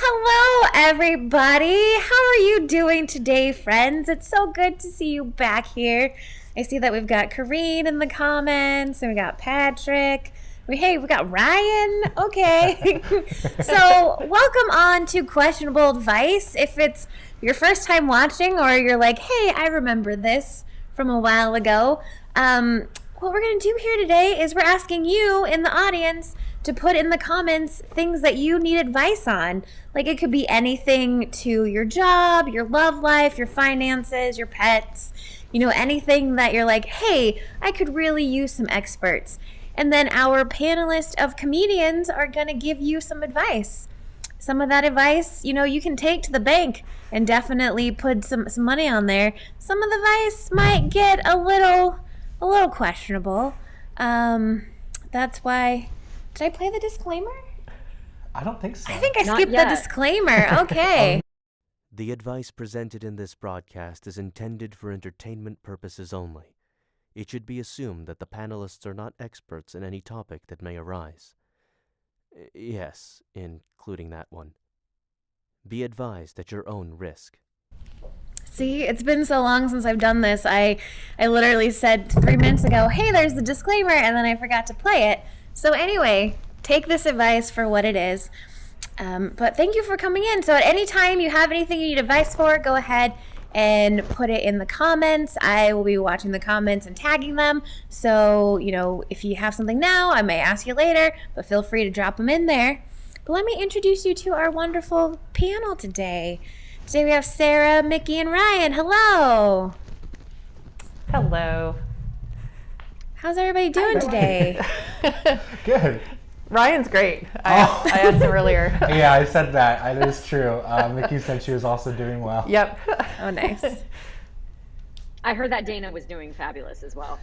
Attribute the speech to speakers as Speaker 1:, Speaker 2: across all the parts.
Speaker 1: Hello, everybody. How are you doing today, friends? It's so good to see you back here. I see that we've got Kareen in the comments, and we got Patrick. We got Ryan. Okay. So, welcome on to Questionable Advice. If it's your first time watching, or you're like, hey, I remember this from a while ago, what we're going to do here today is we're asking you in the audience to put in the comments things that you need advice on. Like, it could be anything to your job, your love life, your finances, your pets, anything that you're like, hey, I could really use some experts. And then our panelist of comedians are going to give you some advice. Some of that advice, you can take to the bank and definitely put some money on there. Some of the advice might get a little questionable. That's why... Did I play the disclaimer?
Speaker 2: I don't think so.
Speaker 1: I think I skipped the disclaimer. Okay.
Speaker 3: The advice presented in this broadcast is intended for entertainment purposes only. It should be assumed that the panelists are not experts in any topic that may arise. Yes, including that one. Be advised at your own risk.
Speaker 1: See, it's been so long since I've done this. I literally said 3 minutes ago, hey, there's the disclaimer, and then I forgot to play it. So anyway, take this advice for what it is. But thank you for coming in. So at any time you have anything you need advice for, go ahead and put it in the comments. I will be watching the comments and tagging them. So, if you have something now, I may ask you later, but feel free to drop them in there. But let me introduce you to our wonderful panel today. Today we have Sara, Mickey, and Ryan. Hello.
Speaker 4: Hello.
Speaker 1: How's everybody doing today?
Speaker 2: Good.
Speaker 4: Ryan's great. I asked him earlier.
Speaker 2: Yeah, I said that. It is true. Mickey said she was also doing well.
Speaker 4: Yep.
Speaker 1: Oh, nice.
Speaker 5: I heard that Dayna was doing fabulous as well.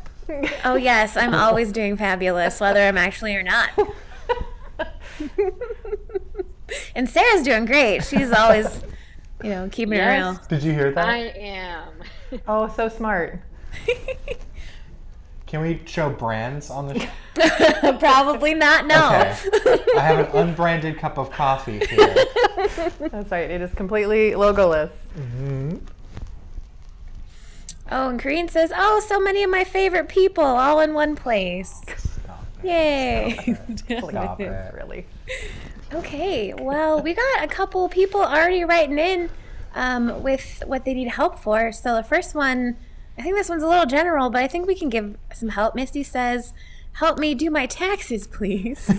Speaker 1: Oh, yes. I'm always doing fabulous, whether I'm actually or not. And Sarah's doing great. She's always, keeping it real.
Speaker 2: Did you hear that?
Speaker 5: I am.
Speaker 4: Oh, so smart.
Speaker 2: Can we show brands on the show?
Speaker 1: Probably not, no.
Speaker 2: Okay. I have an unbranded cup of coffee here.
Speaker 4: That's right. It is completely logoless.
Speaker 2: Mm-hmm.
Speaker 1: Oh, and Kareen says, oh, so many of my favorite people all in one place.
Speaker 2: Stop it.
Speaker 1: Yay.
Speaker 2: Stop it.
Speaker 4: Really.
Speaker 1: Okay, well, we got a couple people already writing in with what they need help for. So the first one, I think this one's a little general, but I think we can give some help. Misty says, help me do my taxes, please.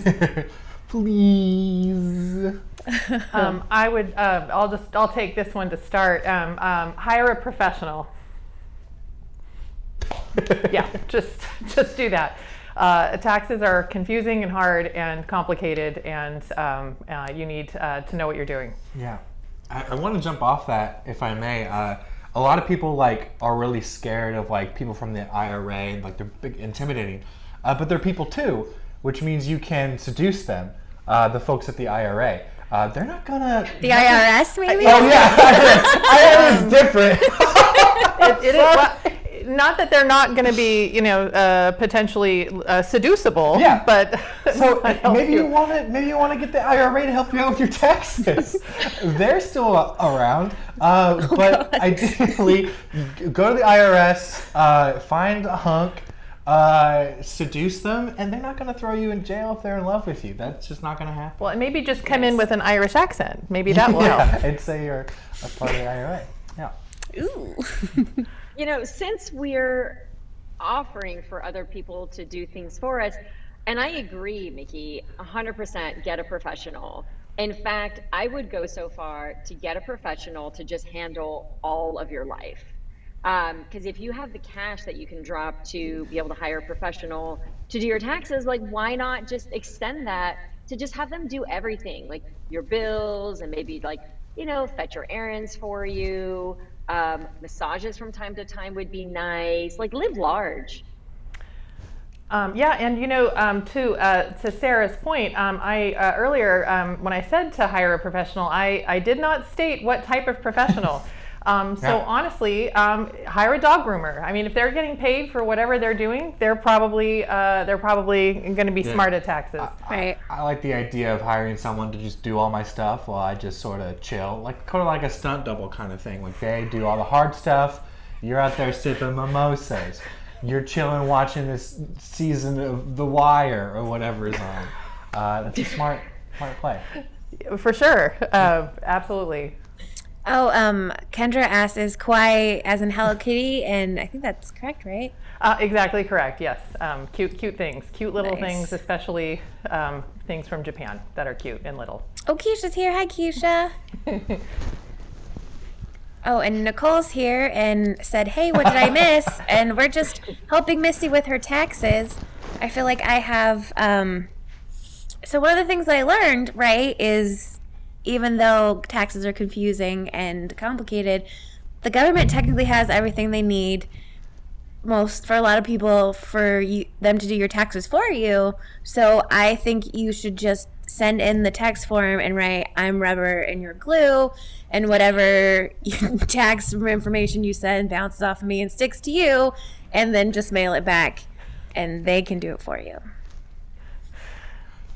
Speaker 2: Please.
Speaker 4: I would, I'll take this one to start. Hire a professional. Yeah, just do that. Taxes are confusing and hard and complicated, and you need to know what you're doing.
Speaker 2: Yeah. I want to jump off that, if I may. A lot of people are really scared of people from the IRA, and they're big, intimidating, but they're people too, which means you can seduce them. The folks at the IRA, they're not gonna.
Speaker 1: The IRS, maybe?
Speaker 2: Oh yeah, IRS is different.
Speaker 4: It is. Well, not that they're not going to be, potentially seducible. Yeah. But
Speaker 2: so maybe you want to get the IRA to help you out with your taxes. They're still around, but God. Ideally, go to the IRS, find a hunk, seduce them, and they're not going to throw you in jail if they're in love with you. That's just not going to happen.
Speaker 4: Well, and maybe just come in with an Irish accent. Maybe that will help.
Speaker 2: And say you're a part of the IRA. Yeah.
Speaker 1: Ooh.
Speaker 5: Since we're offering for other people to do things for us, and I agree, Mickey, 100% get a professional. In fact, I would go so far to get a professional to just handle all of your life. Because if you have the cash that you can drop to be able to hire a professional to do your taxes, why not just extend that to just have them do everything, like your bills and maybe fetch your errands for you. Massages from time to time would be nice. Live large.
Speaker 4: Yeah, and to Sarah's point, I earlier when I said to hire a professional, I did not state what type of professional. So honestly, hire a dog groomer. I mean, if they're getting paid for whatever they're doing, they're probably going to be smart at taxes.
Speaker 1: Right.
Speaker 2: I like the idea of hiring someone to just do all my stuff while I just sort of chill, kind of like a stunt double kind of thing. Like they do all the hard stuff, you're out there sipping mimosas, you're chilling watching this season of The Wire or whatever is on. That's a smart play.
Speaker 4: For sure, absolutely.
Speaker 1: Oh, Kendra asks, is kawaii as in Hello Kitty? And I think that's correct, right?
Speaker 4: Exactly correct. Yes, cute things, cute little
Speaker 1: Nice.
Speaker 4: things, especially things from Japan that are cute and little.
Speaker 1: Oh, Keisha's here. Hi, Keisha. Oh, and Nicole's here and said, hey, what did I miss? And we're just helping Missy with her taxes. I feel like I have, so one of the things that I learned, right, is even though taxes are confusing and complicated, the government technically has everything they need, for a lot of people, for them to do your taxes for you. So I think you should just send in the tax form and write, I'm rubber and you're glue, and whatever tax information you send bounces off of me and sticks to you, and then just mail it back, and they can do it for you.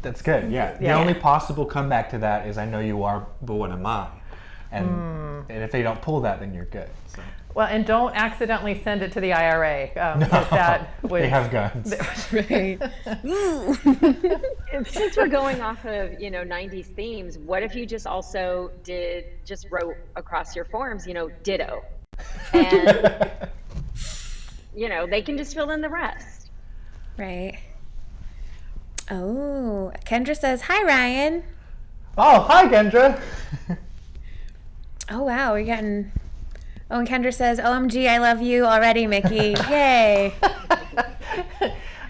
Speaker 2: That's good, yeah. The only possible comeback to that is I know you are, but what am I? And if they don't pull that, then you're good. So.
Speaker 4: Well, and don't accidentally send it to the IRA. Because that would,
Speaker 2: they have guns.
Speaker 1: Right.
Speaker 5: Since we're going off of 90s themes, what if you just also wrote across your forms, ditto, and they can just fill in the rest.
Speaker 1: Right. Oh, Kendra says, hi, Ryan.
Speaker 2: Oh, hi, Kendra.
Speaker 1: Oh, wow, we're getting... Oh, and Kendra says, OMG, I love you already, Mickey. Yay.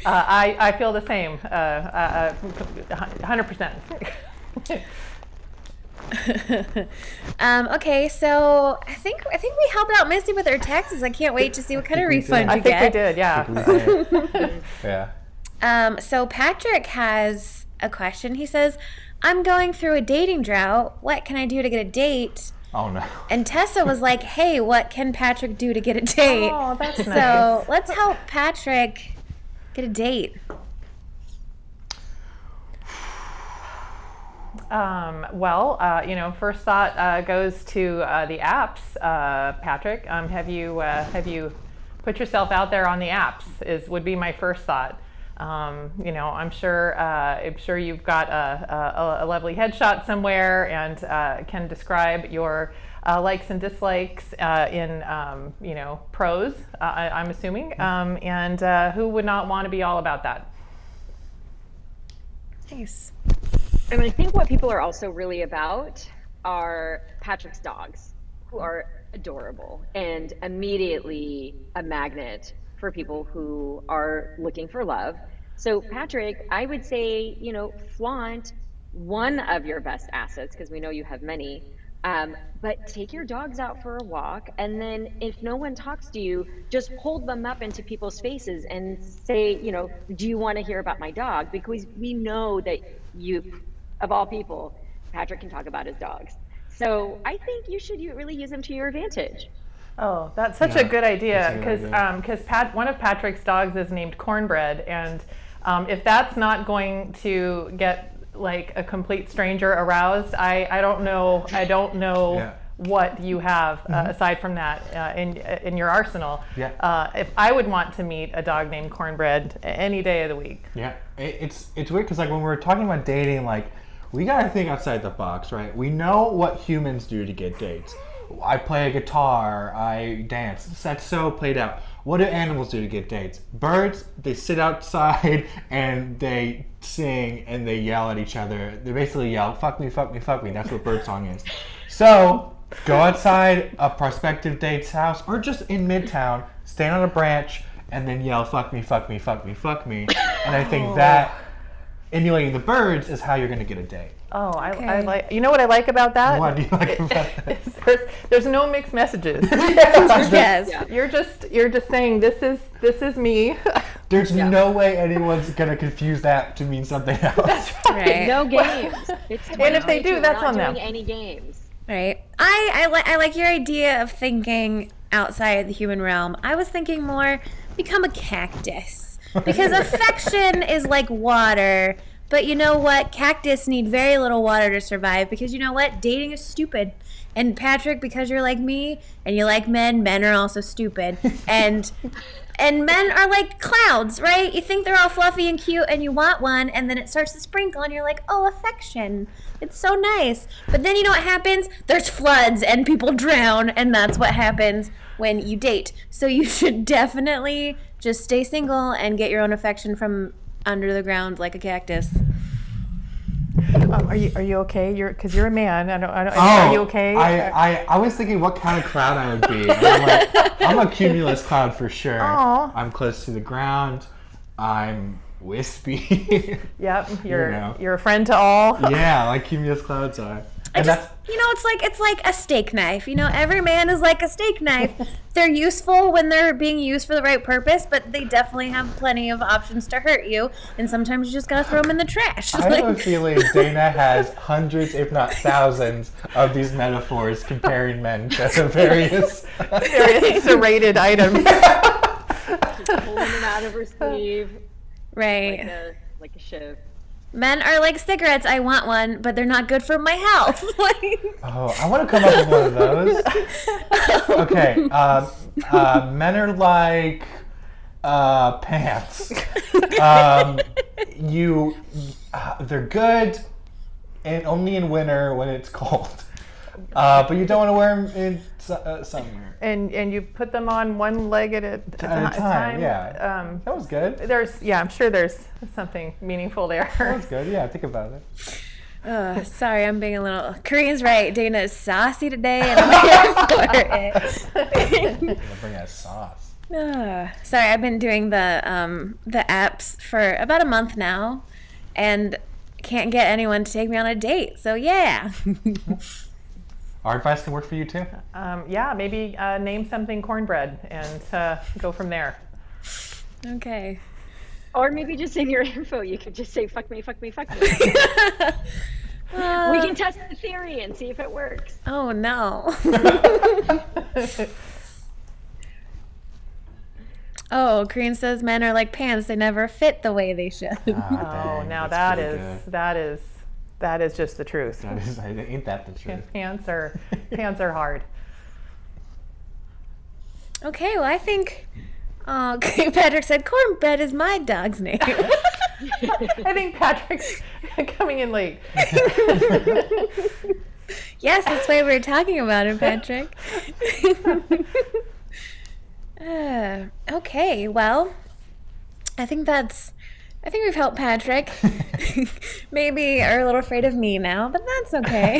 Speaker 4: I feel the same, 100%.
Speaker 1: Okay, so I think we helped out Misty with her taxes. I can't wait to see what kind of refund you get.
Speaker 4: I think we did, yeah.
Speaker 2: Yeah.
Speaker 1: So Patrick has a question. He says, I'm going through a dating drought. What can I do to get a date?
Speaker 2: Oh, no.
Speaker 1: And Tessa was like, hey, what can Patrick do to get a date?
Speaker 4: Oh, that's nice.
Speaker 1: So let's help Patrick get a date.
Speaker 4: First thought goes to the apps. Patrick, have you put yourself out there on the apps? Would be my first thought. I'm sure you've got a lovely headshot somewhere and can describe your likes and dislikes in prose. I'm assuming, and who would not want to be all about that?
Speaker 1: Nice.
Speaker 5: And I think what people are also really about are Patrick's dogs, who are adorable and immediately a magnet for people who are looking for love. So Patrick, I would say, flaunt one of your best assets, because we know you have many, but take your dogs out for a walk, and then if no one talks to you, just hold them up into people's faces and say, do you want to hear about my dog? Because we know that you, of all people, Patrick can talk about his dogs. So I think you should really use them to your advantage.
Speaker 4: Oh, that's such a good idea, because one of Patrick's dogs is named Cornbread, and if that's not going to get like a complete stranger aroused, I don't know what you have aside from that in your arsenal.
Speaker 2: Yeah.
Speaker 4: If I would want to meet a dog named Cornbread any day of the week.
Speaker 2: Yeah, it's weird because when we're talking about dating, we gotta think outside the box, right? We know what humans do to get dates. I play a guitar, I dance. That's so played out. What do animals do to get dates? Birds, they sit outside and they sing and they yell at each other. They basically yell, fuck me, fuck me, fuck me. That's what birdsong is. So, go outside a prospective date's house or just in Midtown, stand on a branch, and then yell, fuck me, fuck me, fuck me, fuck me. And I think that emulating the birds is how you're going to get a date.
Speaker 4: Oh, I like. You know what I like about that?
Speaker 2: What do you like about that?
Speaker 4: There's no mixed messages.
Speaker 1: Yes.
Speaker 4: You're just saying this is me.
Speaker 2: There's no way anyone's gonna confuse that to mean something else.
Speaker 1: Right.
Speaker 5: No games. It's
Speaker 4: And if they do,
Speaker 5: 2022.
Speaker 4: that's
Speaker 5: We're
Speaker 4: on
Speaker 5: not
Speaker 4: them.
Speaker 5: doing any games.
Speaker 1: Right. I like your idea of thinking outside the human realm. I was thinking more become a cactus. Because affection is like water, but you know what? Cactus need very little water to survive because you know what? Dating is stupid. And Patrick, because you're like me and you like men, men are also stupid. And men are like clouds, right? You think they're all fluffy and cute and you want one, and then it starts to sprinkle and you're like, oh, affection. It's so nice. But then you know what happens? There's floods and people drown, and that's what happens when you date. So you should definitely just stay single and get your own affection from under the ground like a cactus.
Speaker 4: Are you okay? Because you're a man. Are you okay?
Speaker 2: I was thinking what kind of cloud I would be. And I'm like, I'm a cumulus cloud for sure.
Speaker 4: Aww.
Speaker 2: I'm close to the ground. I'm wispy.
Speaker 4: Yep, you're a friend to all.
Speaker 2: Yeah, like cumulus clouds are.
Speaker 1: It's like a steak knife. You know, every man is like a steak knife. They're useful when they're being used for the right purpose, but they definitely have plenty of options to hurt you. And sometimes you just gotta throw them in the trash.
Speaker 2: I have a feeling Dayna has hundreds, if not thousands, of these metaphors comparing men to various
Speaker 4: serrated items.
Speaker 5: She's pulling it out of her sleeve.
Speaker 1: Right.
Speaker 5: Like a shiv.
Speaker 1: Men are like cigarettes. I want one, but they're not good for my health.
Speaker 2: Oh, I want to come up with one of those. Okay. Men are like pants. They're good, and only in winter when it's cold. But you don't want to wear them in summer.
Speaker 4: And you put them on one leg at a time.
Speaker 2: Yeah. That was good.
Speaker 4: I'm sure there's something meaningful there.
Speaker 2: That was good. Yeah, think about it.
Speaker 1: Sorry, I'm being a little. Korean's right. Dayna is saucy today, and I'm here for it.
Speaker 2: I'm gonna bring out sauce.
Speaker 1: Sorry, I've been doing the apps for about a month now, and can't get anyone to take me on a date. So yeah.
Speaker 2: Our advice can work for you too.
Speaker 4: Maybe name something cornbread and go from there.
Speaker 1: Okay.
Speaker 5: Or maybe just in your info, you could just say, fuck me, fuck me, fuck me. We can test the theory and see if it works.
Speaker 1: Oh, no. Oh, Korean says men are like pants. They never fit the way they should.
Speaker 4: Now that is just the truth.
Speaker 2: Ain't that the truth?
Speaker 4: Pants are hard.
Speaker 1: Okay, well, I think... Patrick said cornbread is my dog's name.
Speaker 4: I think Patrick's coming in late.
Speaker 1: Yes, that's why we were talking about it, Patrick. Okay, well, I think we've helped Patrick. Maybe are a little afraid of me now, but that's okay.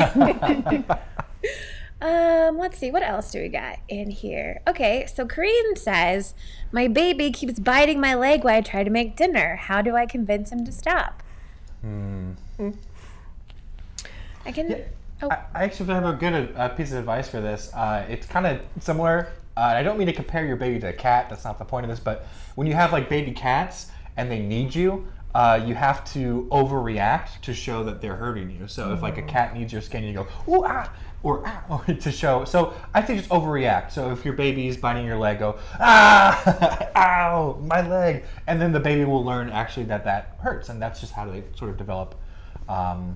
Speaker 1: Let's see, what else do we got in here? Okay, so Korean says, my baby keeps biting my leg while I try to make dinner. How do I convince him to stop? I
Speaker 2: actually have a good piece of advice for this. It's kind of similar. I don't mean to compare your baby to a cat. That's not the point of this. But when you have like baby cats and they need you, you have to overreact to show that they're hurting you. So if like a cat needs your skin, you go, ooh, ah, or to show. So I think just overreact. So if your baby is biting your leg, go, ah, ow, my leg. And then the baby will learn actually that hurts. And that's just how they sort of develop to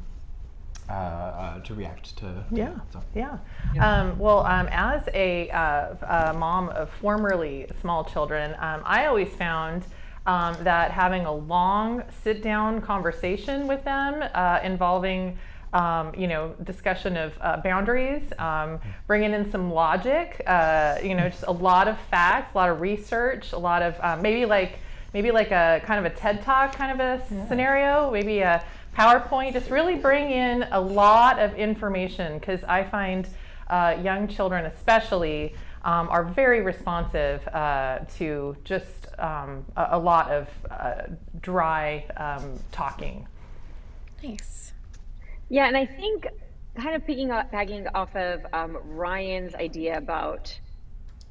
Speaker 2: react to.
Speaker 4: Yeah.
Speaker 2: So.
Speaker 4: Yeah. As a mom of formerly small children, I always found that having a long sit-down conversation with them involving discussion of boundaries, bringing in some logic, just a lot of facts, a lot of research, a lot of maybe like a kind of a TED Talk kind of a scenario, maybe a PowerPoint, just really bring in a lot of information, because I find young children especially are very responsive to just a lot of dry talking.
Speaker 1: Nice.
Speaker 5: Yeah, and I think kind of piggybacking off of Ryan's idea about,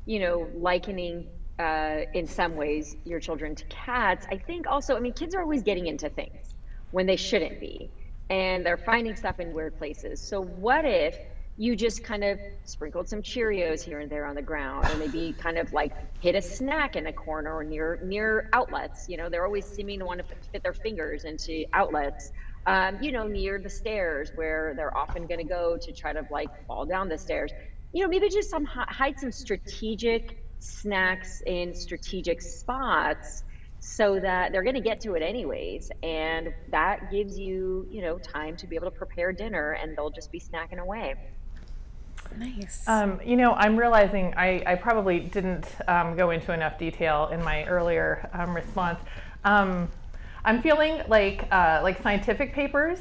Speaker 5: likening in some ways your children to cats, I think also, kids are always getting into things when they shouldn't be, and they're finding stuff in weird places. So what if, you just kind of sprinkled some Cheerios here and there on the ground, or maybe kind of like hid a snack in a corner or near outlets. They're always seeming to want to fit their fingers into outlets, near the stairs where they're often going to go to try to like fall down the stairs. Maybe just hide some strategic snacks in strategic spots so that they're going to get to it anyways. And that gives you, time to be able to prepare dinner, and they'll just be snacking away.
Speaker 1: Nice.
Speaker 4: I'm realizing I probably didn't go into enough detail in my earlier response. I'm feeling like scientific papers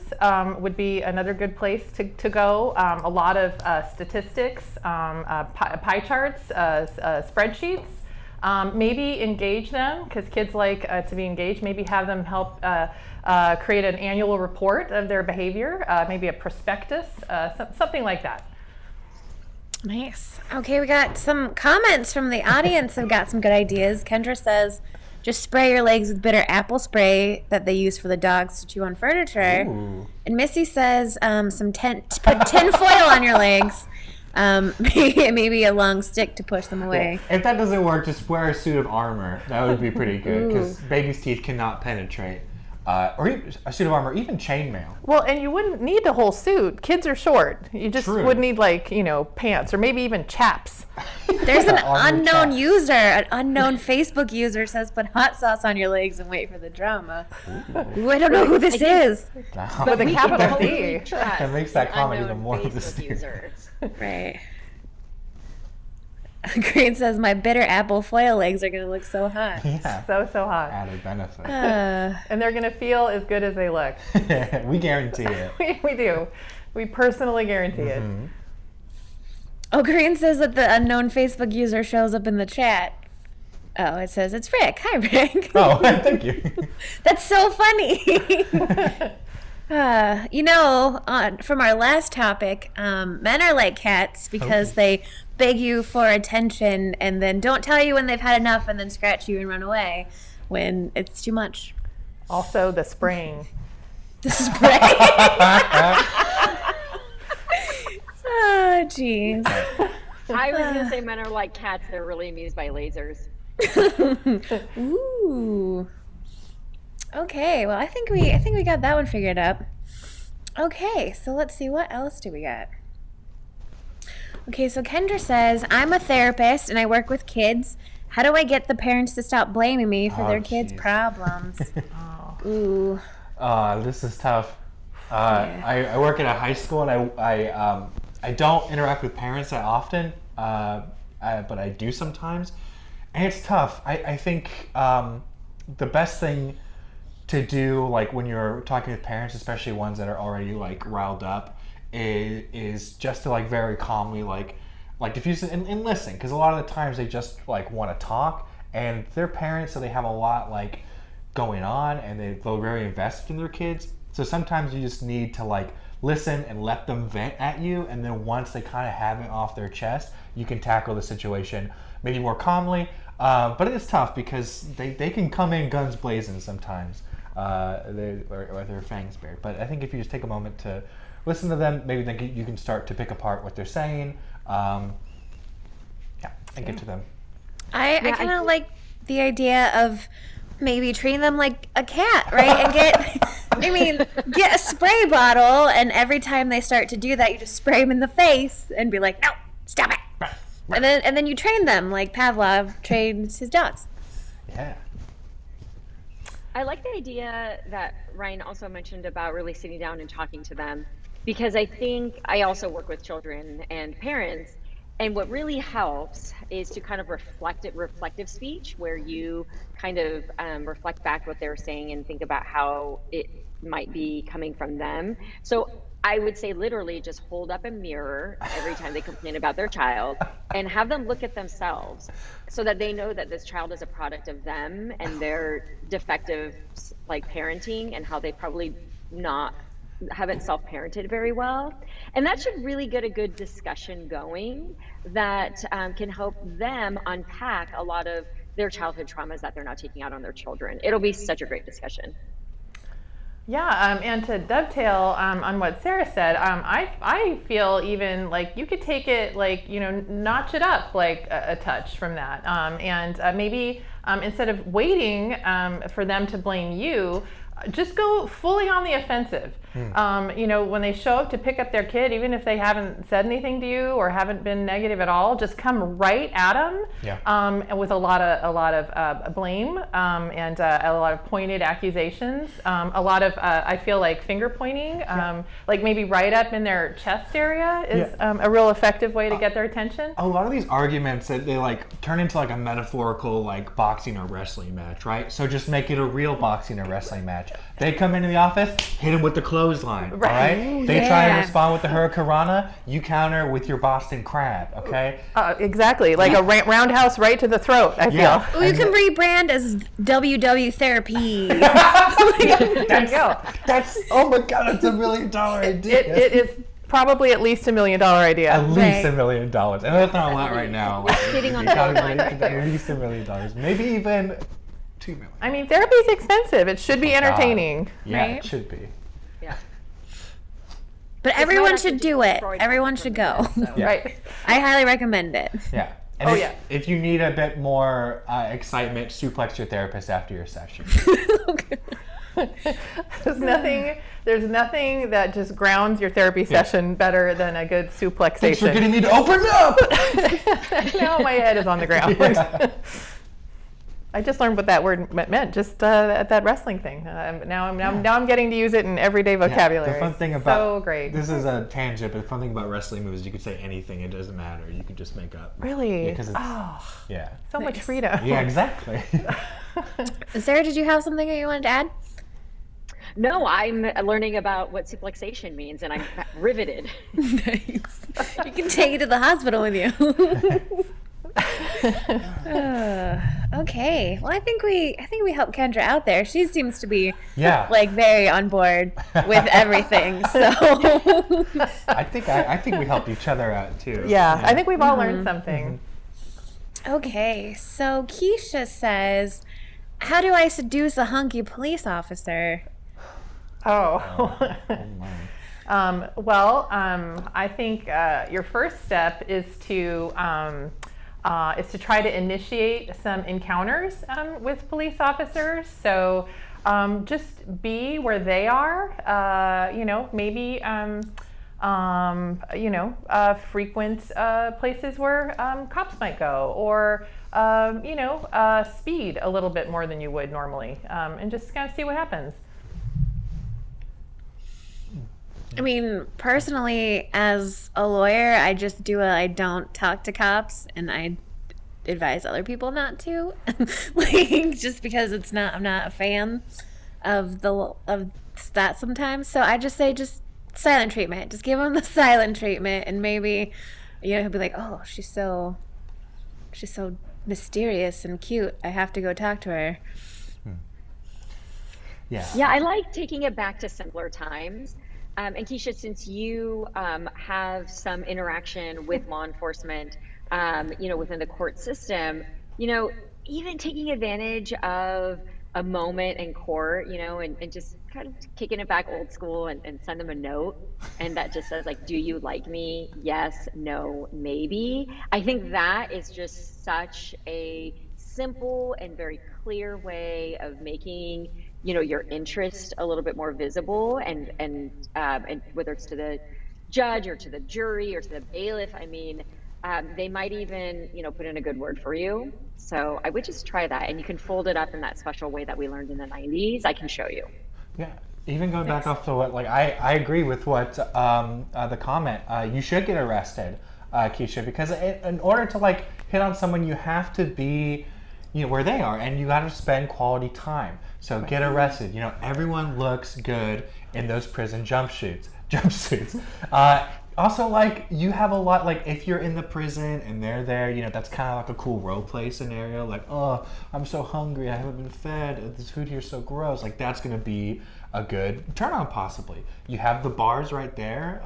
Speaker 4: would be another good place to go. A lot of statistics, pie charts, spreadsheets. Maybe engage them, because kids like to be engaged. Maybe have them help create an annual report of their behavior, maybe a prospectus, something like that.
Speaker 1: Nice. Okay, we got some comments from the audience. I've got some good ideas. Kendra says, just spray your legs with bitter apple spray that they use for the dogs to chew on furniture.
Speaker 2: Ooh.
Speaker 1: And Missy says, put tin foil on your legs. Maybe a long stick to push them away.
Speaker 2: If that doesn't work, just wear a suit of armor. That would be pretty good, because baby's teeth cannot penetrate. Or even a suit of armor, even chainmail.
Speaker 4: Well, and you wouldn't need the whole suit. Kids are short. You just
Speaker 2: True.
Speaker 4: would need pants, or maybe even chaps.
Speaker 1: There's an
Speaker 2: Armored
Speaker 1: unknown
Speaker 2: cat.
Speaker 1: user, an unknown Facebook user says, put hot sauce on your legs and wait for the drama. Ooh, I don't know who this is.
Speaker 2: Wow.
Speaker 4: With a
Speaker 5: We
Speaker 4: capital
Speaker 5: can
Speaker 4: D.
Speaker 5: totally trust
Speaker 2: That makes that comment
Speaker 5: unknown
Speaker 2: even more
Speaker 5: Facebook
Speaker 2: mysterious.
Speaker 5: users.
Speaker 1: Right. Green says, my bitter apple foil legs are going to look so hot.
Speaker 2: Yeah.
Speaker 4: So hot.
Speaker 2: Added benefit.
Speaker 4: And they're going to feel as good as they look.
Speaker 2: We guarantee it.
Speaker 4: We do. We personally guarantee it.
Speaker 1: Oh, Green says that the unknown Facebook user shows up in the chat. Oh, it says, it's Rick. Hi, Rick.
Speaker 2: Oh, thank you.
Speaker 1: That's so funny. From our last topic, men are like cats because they beg you for attention and then don't tell you when they've had enough and then scratch you and run away when it's too much.
Speaker 4: Also, the spraying.
Speaker 1: The spray. Oh, jeez.
Speaker 5: I was going to say men are like cats. They're really amused by lasers.
Speaker 1: Ooh. Okay, well, I think we got that one figured out. Okay, so let's see, what else do we got? Okay, so Kendra says, I'm a therapist and I work with kids. How do I get the parents to stop blaming me for their kids'
Speaker 2: jeez.
Speaker 1: problems? Ooh.
Speaker 2: This is tough. I work at a high school, and I don't interact with parents that often, but I do sometimes, and it's tough. I think the best thing to do, like when you're talking with parents, especially ones that are already like riled up, is just to like very calmly like diffuse it and listen, because a lot of the times they just like want to talk, and they're parents, so they have a lot like going on, and they're very invested in their kids. So sometimes you just need to like listen and let them vent at you, and then once they kind of have it off their chest, you can tackle the situation maybe more calmly. But it's tough because they can come in guns blazing sometimes, or their fangs bared. But I think if you just take a moment to listen to them, maybe then you can start to pick apart what they're saying, and get to them.
Speaker 1: I kind of like the idea of maybe treating them like a cat, right? And get a spray bottle, and every time they start to do that, you just spray them in the face and be like, no, stop it. And then you train them like Pavlov trains his dogs.
Speaker 2: Yeah.
Speaker 5: I like the idea that Ryan also mentioned about really sitting down and talking to them, because I think I also work with children and parents, and what really helps is to kind of reflective speech, where you kind of reflect back what they're saying and think about how it might be coming from them. So I would say literally just hold up a mirror every time they complain about their child and have them look at themselves, so that they know that this child is a product of them and their defective like parenting, and how they probably haven't self-parented very well. And that should really get a good discussion going that can help them unpack a lot of their childhood traumas that they're not taking out on their children. It'll be such a great discussion.
Speaker 4: Yeah, and to dovetail on what Sarah said, I feel even like you could take it like, notch it up like a touch from that. And maybe instead of waiting for them to blame you, just go fully on the offensive. When they show up to pick up their kid, even if they haven't said anything to you or haven't been negative at all, just come right at them with a lot of blame and a lot of pointed accusations. A lot of I feel like finger pointing, like maybe right up in their chest area is a real effective way to get their attention.
Speaker 2: A lot of these arguments that they like turn into like a metaphorical like boxing or wrestling match, right? So just make it a real boxing or wrestling match. They come into the office, hit them with the clothesline, all right? They try and respond with the Hurricanrana, you counter with your Boston Crab, okay?
Speaker 4: Exactly, like a roundhouse right to the throat, I feel.
Speaker 1: Well, you can rebrand as WW Therapy.
Speaker 4: There you go.
Speaker 2: That's, oh my God, that's $1 million idea.
Speaker 4: It is probably at least $1 million idea.
Speaker 2: At least $1 million. And that's not a lot right now.
Speaker 5: Sitting on the line.
Speaker 2: At least $1 million. Maybe even $2 million.
Speaker 4: I mean, therapy is expensive. It should be entertaining.
Speaker 2: Yeah,
Speaker 1: right?
Speaker 2: it should be.
Speaker 5: Yeah.
Speaker 1: But everyone should do it. Everyone should go.
Speaker 4: Right.
Speaker 1: I highly recommend it.
Speaker 2: Yeah. And if you need a bit more excitement, suplex your therapist after your session.
Speaker 4: There's nothing that just grounds your therapy session better than a good suplexation.
Speaker 2: Thanks for getting me to open up!
Speaker 4: Now my head is on the ground.
Speaker 2: Yeah.
Speaker 4: I just learned what that word meant just at that wrestling thing. Now I'm getting to use it in everyday vocabulary.
Speaker 2: The fun thing about
Speaker 4: so great.
Speaker 2: This is a tangent, but the fun thing about wrestling moves is you could say anything; it doesn't matter. You could just make up.
Speaker 4: Really?
Speaker 2: Because it's
Speaker 4: So much freedom.
Speaker 2: Yeah, exactly.
Speaker 1: Sarah, did you have something that you wanted to add?
Speaker 5: No, I'm learning about what suplexation means, and I'm riveted.
Speaker 1: Nice. You can take it to the hospital with you. Okay. Well, I think we helped Kendra out there. She seems to be like very on board with everything. So
Speaker 2: I think we helped each other out too.
Speaker 4: Yeah. I think we've all learned something.
Speaker 1: Okay. So Keisha says, "How do I seduce a hunky police officer?"
Speaker 4: I think your first step is to try to initiate some encounters with police officers. So just be where they are. Maybe frequent places where cops might go, or speed a little bit more than you would normally, and just kind of see what happens.
Speaker 1: I mean, personally, as a lawyer, I just do it. I don't talk to cops, and I advise other people not to, like, just because I'm not a fan of that sometimes. So I just say, just silent treatment. Just give them the silent treatment, and maybe, he'll be like, oh, she's so mysterious and cute. I have to go talk to her.
Speaker 2: Yeah.
Speaker 5: Yeah, I like taking it back to simpler times. And Keisha, since you have some interaction with law enforcement, within the court system, even taking advantage of a moment in court, and just kind of kicking it back old school and send them a note. And that just says, like, do you like me? Yes, no, maybe. I think that is just such a simple and very clear way of making your interest a little bit more visible, and whether it's to the judge or to the jury or to the bailiff, I mean, they might even, put in a good word for you. So I would just try that, and you can fold it up in that special way that we learned in the 90s. I can show you.
Speaker 2: Yeah. Even going back off to what, I agree with what the comment. You should get arrested, Keisha, because in order to hit on someone, you have to be where they are, and you got to spend quality time. So get arrested. Everyone looks good in those prison jumpsuits. Also, you have a lot, if you're in the prison and they're there, that's kind of like a cool role play scenario. Like, oh, I'm so hungry, I haven't been fed, this food here's so gross. That's going to be a good turn on, possibly. You have the bars right there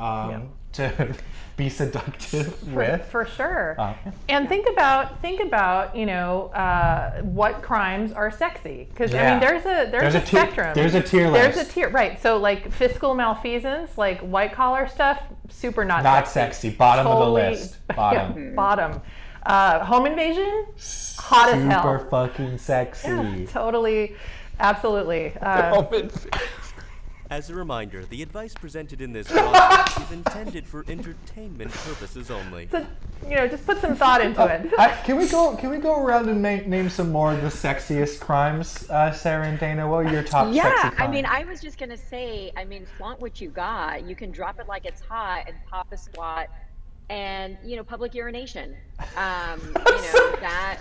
Speaker 2: to be seductive with.
Speaker 4: For sure.
Speaker 2: Yeah.
Speaker 4: And think about what crimes are sexy, because I mean there's a spectrum.
Speaker 2: There's a tier list.
Speaker 4: There's a tier, right? So like fiscal malfeasance, like white collar stuff, super not
Speaker 2: sexy. Bottom of the list. Bottom.
Speaker 4: Yeah, bottom. Home invasion, hot as hell.
Speaker 2: Super fucking sexy.
Speaker 4: Yeah, totally, absolutely.
Speaker 3: As a reminder, the advice presented in this podcast is intended for entertainment purposes only.
Speaker 4: So, just put some thought into it.
Speaker 2: Can we go around and name some more of the sexiest crimes, Sarah and Dayna? What are your top sexy crimes?
Speaker 5: I mean, I was just gonna say, flaunt what you got. You can drop it like it's hot and pop a squat, and public urination. That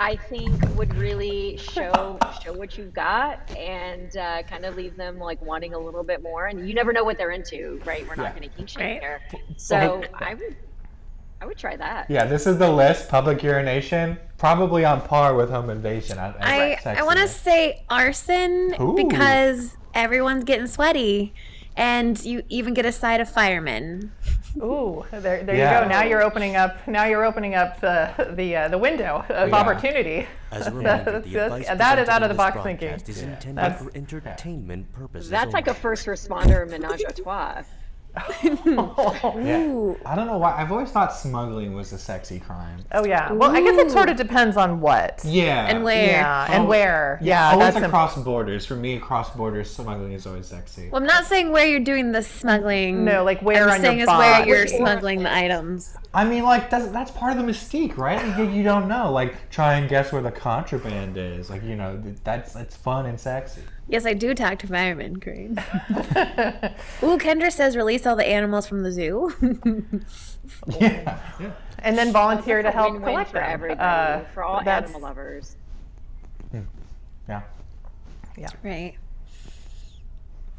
Speaker 5: I think would really show what you've got, and kind of leave them like wanting a little bit more. And you never know what they're into, right? We're not going to kink shame here, so I would try that.
Speaker 2: Yeah, this is the list. Public urination, probably on par with home invasion.
Speaker 1: I want to say arson.
Speaker 2: Ooh.
Speaker 1: Because everyone's getting sweaty, and you even get a side of firemen.
Speaker 4: Ooh, there you go. Now you're opening up the window of opportunity.
Speaker 3: As a reminder, the advice
Speaker 4: that is out of
Speaker 3: presented
Speaker 4: the
Speaker 3: in
Speaker 4: box
Speaker 3: this
Speaker 4: thinking.
Speaker 3: broadcast is intended for entertainment purposes
Speaker 5: That's like a
Speaker 3: only.
Speaker 5: first responder menage a trois.
Speaker 1: Ooh.
Speaker 2: I don't know why. I've always thought smuggling was a sexy crime.
Speaker 4: Oh yeah. Well, I guess it sort of depends on what.
Speaker 2: Yeah.
Speaker 1: And where?
Speaker 4: Yeah, and where. Yeah,
Speaker 2: always
Speaker 4: that's
Speaker 2: across borders. For me, across borders, smuggling is always sexy.
Speaker 1: Well, I'm not saying where you're doing the smuggling.
Speaker 4: No, like where
Speaker 1: I'm
Speaker 4: on
Speaker 1: saying
Speaker 4: your
Speaker 1: is where
Speaker 4: body.
Speaker 1: you're smuggling the items.
Speaker 2: I mean, like that's part of the mystique, right? Like, you don't know. Like, try and guess where the contraband is. Like, that's fun and sexy.
Speaker 1: Yes, I do talk to firemen, Corinne. Ooh, Kendra says release all the animals from the zoo.
Speaker 2: Yeah.
Speaker 4: And then volunteer to help
Speaker 5: Win-win
Speaker 4: collect
Speaker 5: for
Speaker 4: them.
Speaker 5: everybody, for all
Speaker 4: that's-
Speaker 5: animal lovers.
Speaker 2: Yeah.
Speaker 1: Right.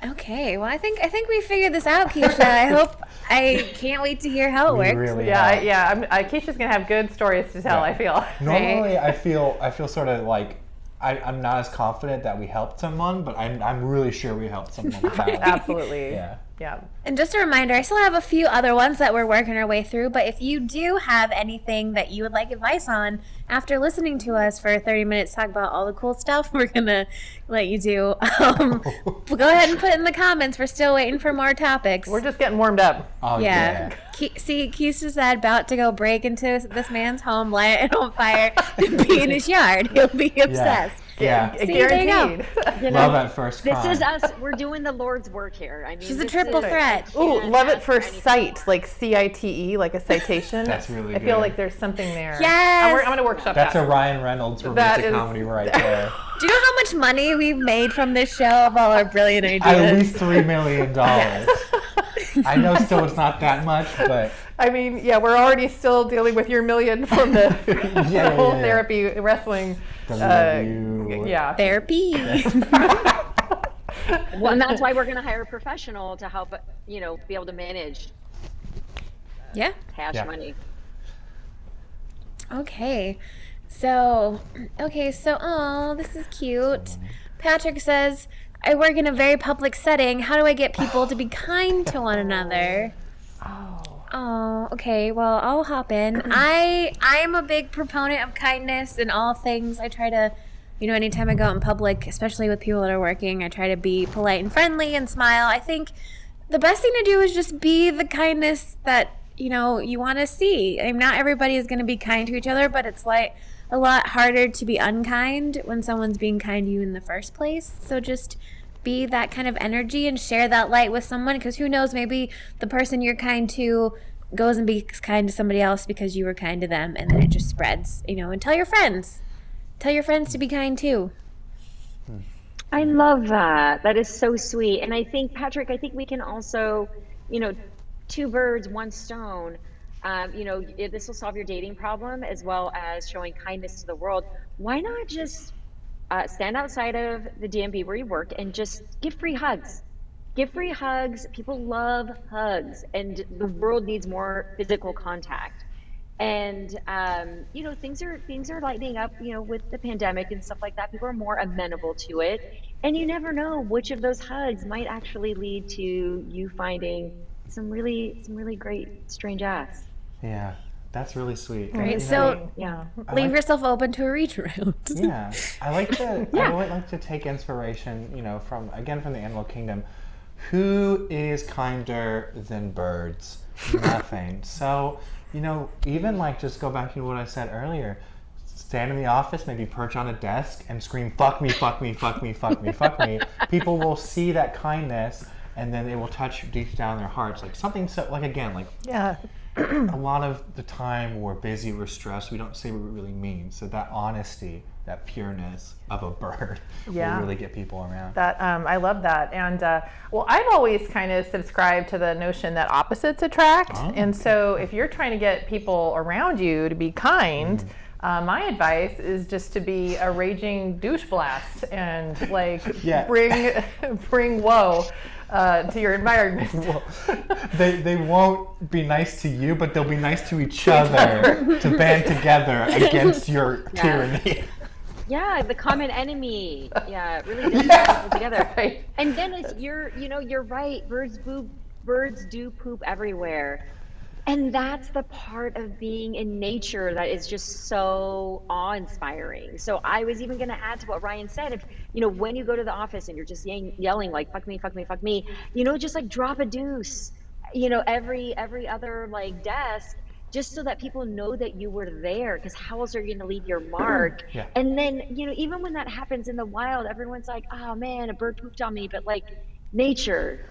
Speaker 1: Okay, well, I think we figured this out, Keisha. I can't wait to hear how it works.
Speaker 2: Really
Speaker 4: Yeah. Keisha's gonna have good stories to tell.
Speaker 2: Yeah.
Speaker 4: I feel.
Speaker 2: Normally, I feel sort of like I'm not as confident that we helped someone, but I'm really sure we helped someone.
Speaker 4: Absolutely.
Speaker 2: Yeah.
Speaker 1: And just a reminder, I still have a few other ones that we're working our way through, but if you do have anything that you would like advice on after listening to us for 30 minutes talk about all the cool stuff we're going to let you do, go ahead and put in the comments. We're still waiting for more topics.
Speaker 4: We're just getting warmed up.
Speaker 2: Oh,
Speaker 1: Yeah. See, Keisha said about to go break into this man's home, light it on fire, and be in his yard. He'll be obsessed.
Speaker 2: Yeah.
Speaker 1: See, there you go.
Speaker 4: Guaranteed.
Speaker 2: Love at first
Speaker 5: This
Speaker 2: crime.
Speaker 5: is us. We're doing the Lord's work here. I mean,
Speaker 1: She's a
Speaker 5: this
Speaker 1: triple
Speaker 5: is-
Speaker 1: threat.
Speaker 4: Ooh,
Speaker 5: can't
Speaker 4: love at
Speaker 5: ask
Speaker 4: first
Speaker 5: for anything
Speaker 4: sight,
Speaker 5: more.
Speaker 4: like CITE, like a citation.
Speaker 2: That's really
Speaker 4: I feel
Speaker 2: good.
Speaker 4: like there's something there.
Speaker 1: Yes.
Speaker 4: I'm gonna workshop
Speaker 2: That's a
Speaker 4: that.
Speaker 2: Ryan Reynolds
Speaker 4: That
Speaker 2: romantic
Speaker 4: is-
Speaker 2: comedy right there.
Speaker 1: Do you know how much money we've made from this show of all our brilliant ideas?
Speaker 2: At least $3 million. I know still it's not that much, but
Speaker 4: I mean, yeah, we're already still dealing with your million from the,
Speaker 2: Yeah,
Speaker 4: the whole
Speaker 2: yeah.
Speaker 4: therapy wrestling. Yeah.
Speaker 1: Therapy.
Speaker 5: Well, and that's why we're going to hire a professional to help, be able to manage
Speaker 1: Yeah.
Speaker 5: cash
Speaker 2: Yeah.
Speaker 5: money.
Speaker 1: Okay. So, oh, this is cute. Patrick says, I work in a very public setting. How do I get people to be kind to one another? Oh, okay. Well, I'll hop in. I'm a big proponent of kindness in all things. I try to, anytime I go out in public, especially with people that are working, I try to be polite and friendly and smile. I think the best thing to do is just be the kindness that, you want to see. I mean, not everybody is going to be kind to each other, but it's like a lot harder to be unkind when someone's being kind to you in the first place. So just be that kind of energy and share that light with someone, because who knows, maybe the person you're kind to goes and be kind to somebody else because you were kind to them, and then it just spreads, and tell your friends to be kind too.
Speaker 5: I love that. That is so sweet. And I think, Patrick, we can also, two birds, one stone. This will solve your dating problem as well as showing kindness to the world. Why not just stand outside of the DMV where you work and just give free hugs? Give free hugs. People love hugs, and the world needs more physical contact. And things are lightening up, with the pandemic and stuff like that. People are more amenable to it, and you never know which of those hugs might actually lead to you finding some really great strange ass.
Speaker 2: Yeah, that's really sweet.
Speaker 1: Great.
Speaker 2: You
Speaker 1: So
Speaker 2: know,
Speaker 5: Yeah.
Speaker 1: leave yourself open to a reach around.
Speaker 2: yeah, I like to. I would like to take inspiration, from the animal kingdom. Who is kinder than birds? Nothing. So, even like just go back to what I said earlier. Stand in the office, maybe perch on a desk and scream, "Fuck me, fuck me, fuck me, fuck me, fuck me." People will see that kindness, and then it will touch deep down their hearts, like something so. Like again, like
Speaker 4: Yeah.
Speaker 2: a lot of the time we're busy, we're stressed, we don't say what we really mean. So that honesty, that pureness of a bird
Speaker 4: Yeah.
Speaker 2: will really get people around.
Speaker 4: That I love that, and well, I've always kind of subscribed to the notion that opposites attract, and so if you're trying to get people around you to be kind, my advice is just to be a raging douche blast and like
Speaker 2: Yeah.
Speaker 4: bring woe to your environment.
Speaker 2: Well, they won't be nice to you, but they'll be nice to each other to band together against your tyranny.
Speaker 5: Yeah, the common enemy. Yeah, it really does bring people together.
Speaker 4: Right.
Speaker 5: And Dennis, you're right. Birds do poop everywhere. And that's the part of being in nature that is just so awe-inspiring. So I was even going to add to what Ryan said. If, when you go to the office and you're just yelling like, "Fuck me, fuck me, fuck me," just like drop a deuce, every other like desk, just so that people know that you were there, because how else are you going to leave your mark?
Speaker 2: Yeah.
Speaker 5: And then, even when that happens in the wild, everyone's like, "Oh man, a bird pooped on me," but like nature,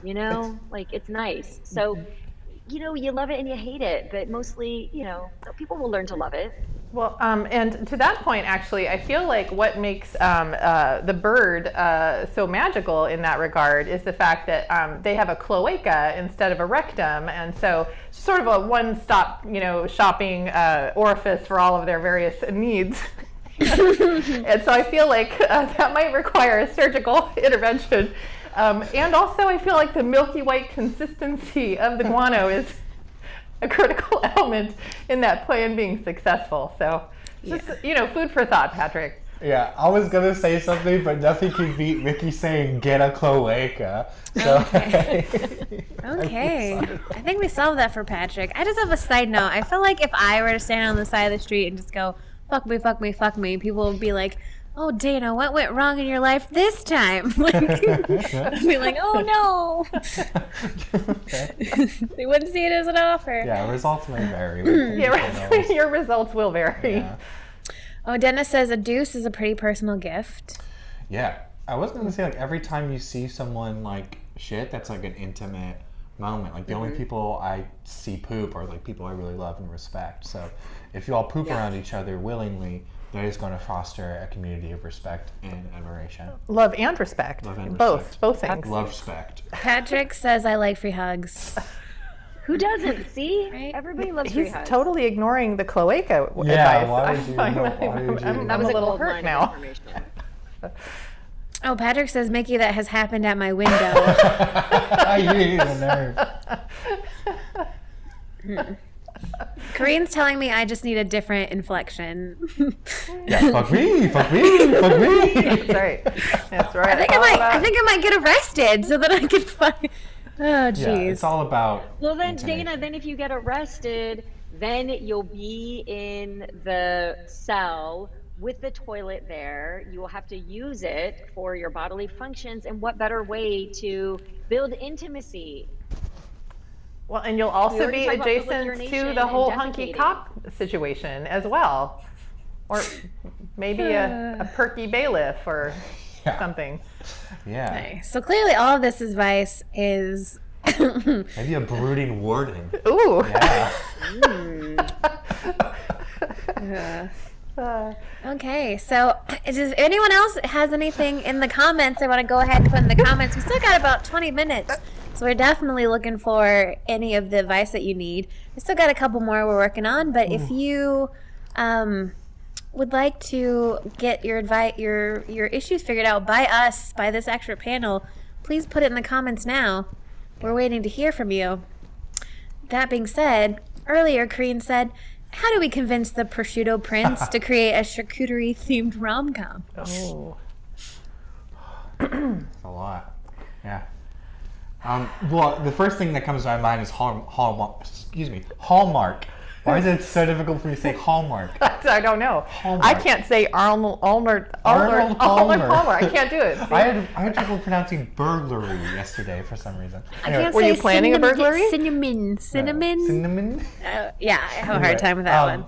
Speaker 5: like it's nice. So, you love it and you hate it, but mostly, people will learn to love it.
Speaker 4: Well, and to that point, actually, I feel like what makes the bird so magical in that regard is the fact that they have a cloaca instead of a rectum, and so sort of a one-stop, shopping orifice for all of their various needs. And so I feel like that might require a surgical intervention. And also, I feel like the milky white consistency of the guano is a critical element in that plan being successful. So, just, food for thought, Patrick.
Speaker 2: Yeah, I was gonna say something, but nothing can beat Mickey saying "get a cloaca." So,
Speaker 1: Okay. I think we solved that for Patrick. I just have a side note. I feel like if I were to stand on the side of the street and just go, "Fuck me, fuck me, fuck me," people would be like, "Oh, Dayna, what went wrong in your life this time?" Like, I'd be like, "Oh no." They wouldn't see it as an offer.
Speaker 2: yeah, results may vary.
Speaker 4: Yeah, right. Your results will vary.
Speaker 2: Yeah.
Speaker 1: Oh, Dennis says a deuce is a pretty personal gift.
Speaker 2: Yeah, I was gonna say, like, every time you see someone like shit, that's like an intimate moment. Like the only people I see poop are like people I really love and respect. So if you all poop around each other willingly, that is going to foster a community of respect and admiration.
Speaker 4: Love and respect.
Speaker 2: Love and
Speaker 4: both.
Speaker 2: respect.
Speaker 4: Both things.
Speaker 2: Love respect.
Speaker 1: Patrick says I like free hugs.
Speaker 5: Who doesn't? See?
Speaker 1: Right?
Speaker 5: Everybody loves free
Speaker 4: He's
Speaker 5: hugs.
Speaker 4: totally ignoring the cloaca
Speaker 2: Yeah,
Speaker 4: advice.
Speaker 2: why would you?
Speaker 4: I'm
Speaker 5: That
Speaker 4: a
Speaker 5: was a
Speaker 4: little
Speaker 5: gold
Speaker 4: hurt
Speaker 5: line
Speaker 4: now.
Speaker 5: of information.
Speaker 1: Oh, Patrick says, "Mickey, that has happened at my window."
Speaker 2: You're a nerd.
Speaker 1: Kareen's telling me I just need a different inflection.
Speaker 2: Yeah, fuck me, fuck me, fuck me.
Speaker 4: That's right. That's right.
Speaker 1: I think I might get arrested so that I can find. Oh,
Speaker 2: Yeah,
Speaker 1: jeez.
Speaker 2: it's all about.
Speaker 5: Well, then,
Speaker 2: intonation.
Speaker 5: Dayna, then if you get arrested, then you'll be in the cell with the toilet there. You will have to use it for your bodily functions. And what better way to build intimacy?
Speaker 4: Well, and you'll
Speaker 5: We
Speaker 4: also
Speaker 5: already
Speaker 4: be
Speaker 5: talked about public
Speaker 4: adjacent
Speaker 5: urination
Speaker 4: to the
Speaker 5: and
Speaker 4: whole hunky
Speaker 5: defecating.
Speaker 4: cop situation as well. Or maybe a perky bailiff or
Speaker 2: Yeah.
Speaker 4: something.
Speaker 2: Yeah,
Speaker 1: Nice. So clearly, all of this advice is.
Speaker 2: maybe a brooding warden.
Speaker 4: Ooh.
Speaker 2: Yeah.
Speaker 1: Okay, so does anyone else has anything in the comments they want to go ahead and put in the comments? We still got about 20 minutes, so we're definitely looking for any of the advice that you need. We still got a couple more we're working on, but if you would like to get your advice, your issues figured out by us, by this extra panel, please put it in the comments now. We're waiting to hear from you. That being said, earlier Kareen said, "How do we convince the prosciutto prince to create a charcuterie-themed rom-com?"
Speaker 4: Oh.
Speaker 2: It's a lot. Yeah. Well, the first thing that comes to my mind is Hallmark. Hallmark. Why is it so difficult for me to say Hallmark?
Speaker 4: I don't know.
Speaker 2: Hallmark.
Speaker 4: I can't say Arnold Palmer. I can't do it. See?
Speaker 2: I had trouble pronouncing burglary yesterday for some reason. Anyway,
Speaker 1: can't
Speaker 4: Were you
Speaker 1: say
Speaker 4: planning a burglary?
Speaker 1: Cinnamon.
Speaker 2: cinnamon?
Speaker 1: Yeah, I have a hard time with that one.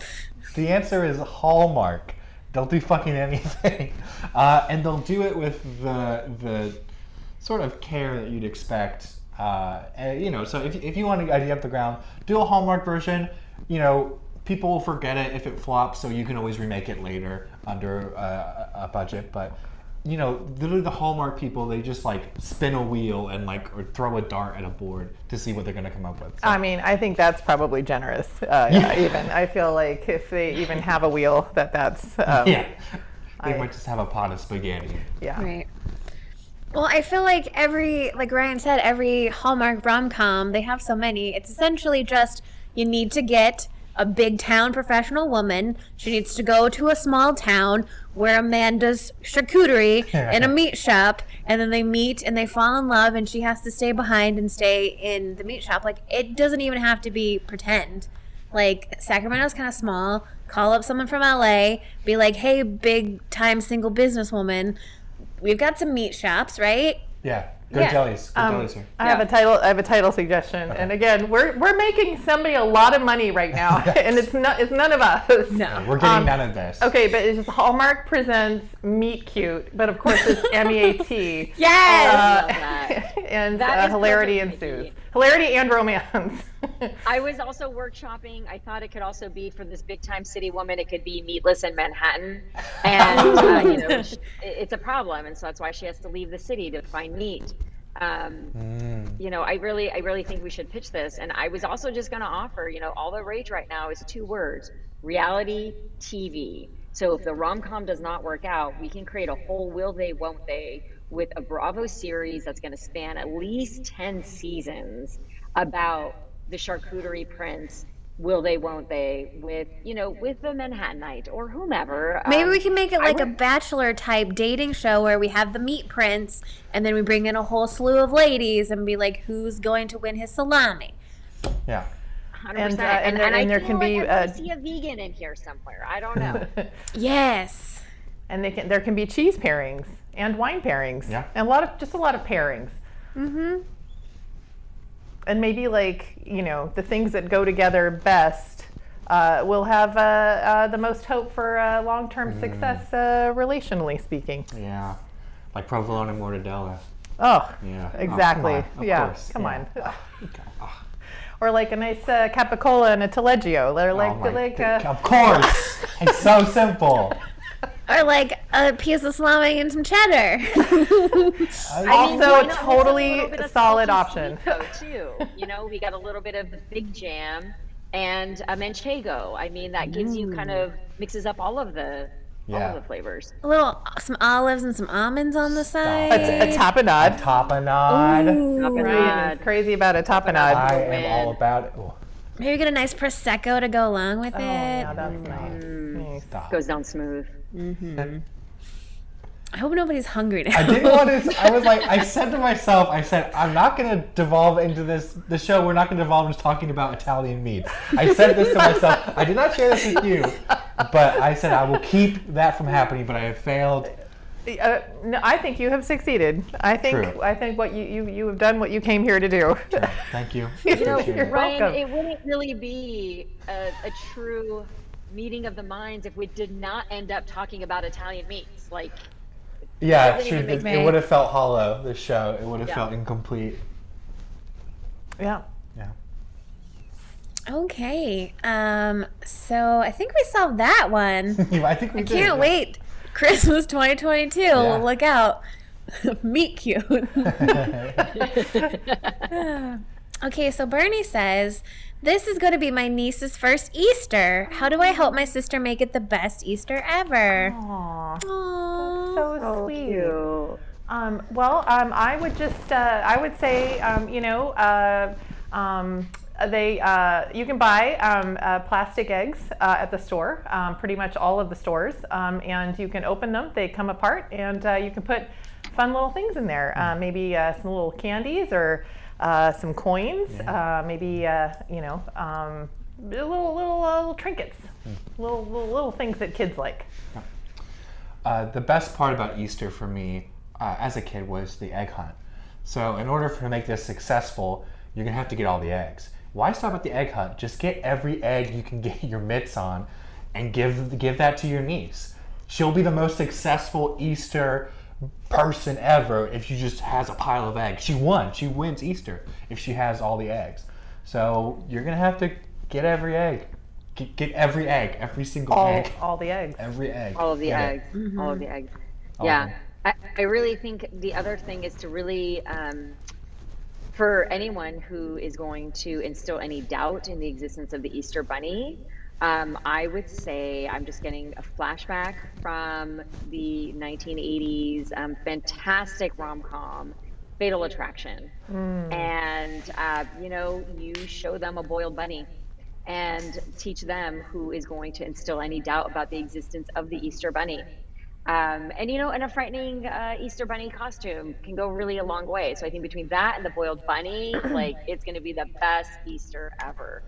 Speaker 2: The answer is Hallmark. They'll do fucking anything, and they'll do it with the sort of care that you'd expect. So if you want to idea up the ground, do a Hallmark version. People will forget it if it flops, so you can always remake it later under a budget. But literally the Hallmark people, they just like spin a wheel and or throw a dart at a board to see what they're going to come up with. So.
Speaker 4: I mean, I think that's probably generous. Even I feel like if they even have a wheel, that's
Speaker 2: they might just have a pot of spaghetti.
Speaker 4: Yeah.
Speaker 1: Right. Well, I feel like like Ryan said, every Hallmark rom-com, they have so many. It's essentially just you need to get a big town professional woman. She needs to go to a small town where a man does charcuterie in a meat shop, and then they meet and they fall in love, and she has to stay behind and stay in the meat shop. Like, it doesn't even have to be pretend. Like, Sacramento's kind of small. Call up someone from LA, be like, hey, big time single businesswoman, we've got some meat shops, right?
Speaker 2: Yeah. Good jellies. Good jellies here.
Speaker 4: I have a title suggestion, and again, we're making somebody a lot of money right now, and it's none of us.
Speaker 1: No,
Speaker 2: we're getting none of this.
Speaker 4: Okay, but it's just Hallmark presents Meet Cute, but of course it's MEAT.
Speaker 1: Yes.
Speaker 4: And
Speaker 5: That is
Speaker 4: hilarity
Speaker 5: perfect,
Speaker 4: ensues.
Speaker 5: Mickey.
Speaker 4: Hilarity and romance.
Speaker 5: I was also workshopping. I thought it could also be for this big time city woman. It could be meatless in Manhattan, and it's a problem, and so that's why she has to leave the city to find meat. I really think we should pitch this. And I was also just going to offer, all the rage right now is 2 words: reality TV. So if the rom-com does not work out, we can create a whole will they, won't they, with a Bravo series that's going to span at least 10 seasons about the charcuterie prince, will they, won't they, with the Manhattanite or whomever.
Speaker 1: Maybe we can make it like a Bachelor type dating show where we have the meat prince and then we bring in a whole slew of ladies and be like, who's going to win his salami?
Speaker 2: Yeah.
Speaker 5: 100%.
Speaker 4: And
Speaker 5: I
Speaker 4: there
Speaker 5: feel
Speaker 4: can be
Speaker 5: I see a vegan in here somewhere. I don't know.
Speaker 1: Yes.
Speaker 4: And there can be cheese pairings and wine pairings.
Speaker 2: Yeah.
Speaker 4: And a lot of pairings.
Speaker 1: Mm-hmm.
Speaker 4: And maybe the things that go together best will have the most hope for long-term success, relationally speaking.
Speaker 2: Yeah. Like provolone and mortadella.
Speaker 4: Oh,
Speaker 2: Yeah.
Speaker 4: exactly.
Speaker 2: Oh, come on. Of course.
Speaker 4: Come
Speaker 2: Yeah.
Speaker 4: on. Or like a nice capicola and a taleggio. They're
Speaker 2: Of course. It's so simple.
Speaker 1: Or like a piece of salami and some cheddar.
Speaker 4: Also, totally solid option.
Speaker 5: Too. We got a little bit of the fig jam and a manchego. I mean, that gives you kind of mixes up all of the flavors.
Speaker 1: Some olives and some almonds on the side.
Speaker 4: A tapenade.
Speaker 2: Tapenade.
Speaker 4: Ryan is crazy about a tapenade.
Speaker 2: I am all about it. Ooh.
Speaker 1: Maybe get a nice prosecco to go along with it.
Speaker 4: Yeah, that's nice.
Speaker 2: Stop.
Speaker 5: Goes down smooth.
Speaker 1: Mm-hmm. I hope nobody's hungry now.
Speaker 2: I didn't want to. I said to myself, I'm not going to devolve into the show. We're not going to devolve into talking about Italian meats. I said this to myself. I did not share this with you, but I said I will keep that from happening, but I have failed.
Speaker 4: No, I think you have succeeded. I think what you have done what you came here to do.
Speaker 2: True. Thank you.
Speaker 4: You're
Speaker 5: Ryan,
Speaker 4: welcome.
Speaker 5: it wouldn't really be a true meeting of the minds if we did not end up talking about Italian meats.
Speaker 2: Yeah,
Speaker 5: doesn't
Speaker 2: true.
Speaker 5: even make
Speaker 2: It would have felt hollow, the show. It would have felt incomplete.
Speaker 4: Yeah.
Speaker 2: Yeah.
Speaker 1: Okay. So I think we solved that one.
Speaker 2: I think we did.
Speaker 1: Can't wait. Christmas 2022.
Speaker 2: Yeah.
Speaker 1: Look out. Meet cute. Okay, so Bernie says, this is going to be my niece's first Easter. How do I help my sister make it the best Easter ever?
Speaker 4: Aww.
Speaker 1: Aww.
Speaker 4: So sweet. I would just, I would say, you can buy plastic eggs at the store, pretty much all of the stores, and you can open them. They come apart, and you can put fun little things in there. Maybe some little candies or some coins, maybe little trinkets, little things that kids like.
Speaker 2: The best part about Easter for me as a kid was the egg hunt. So in order to make this successful, you're gonna have to get all the eggs. Why stop at the egg hunt? Just get every egg you can get your mitts on and give that to your niece. She'll be the most successful Easter person ever if she just has a pile of eggs. She wins Easter if she has all the eggs. So you're gonna have to get every egg. Get every egg, every single egg.
Speaker 4: All the eggs.
Speaker 2: Every egg.
Speaker 5: All of the eggs. All of the eggs. Yeah. I really think the other thing is to really, for anyone who is going to instill any doubt in the existence of the Easter Bunny, I would say, I'm just getting a flashback from the 1980s fantastic rom-com, Fatal Attraction. And, you show them a boiled bunny and teach them who is going to instill any doubt about the existence of the Easter Bunny. And a frightening Easter Bunny costume can go really a long way. So I think between that and the boiled bunny, it's going to be the best Easter ever.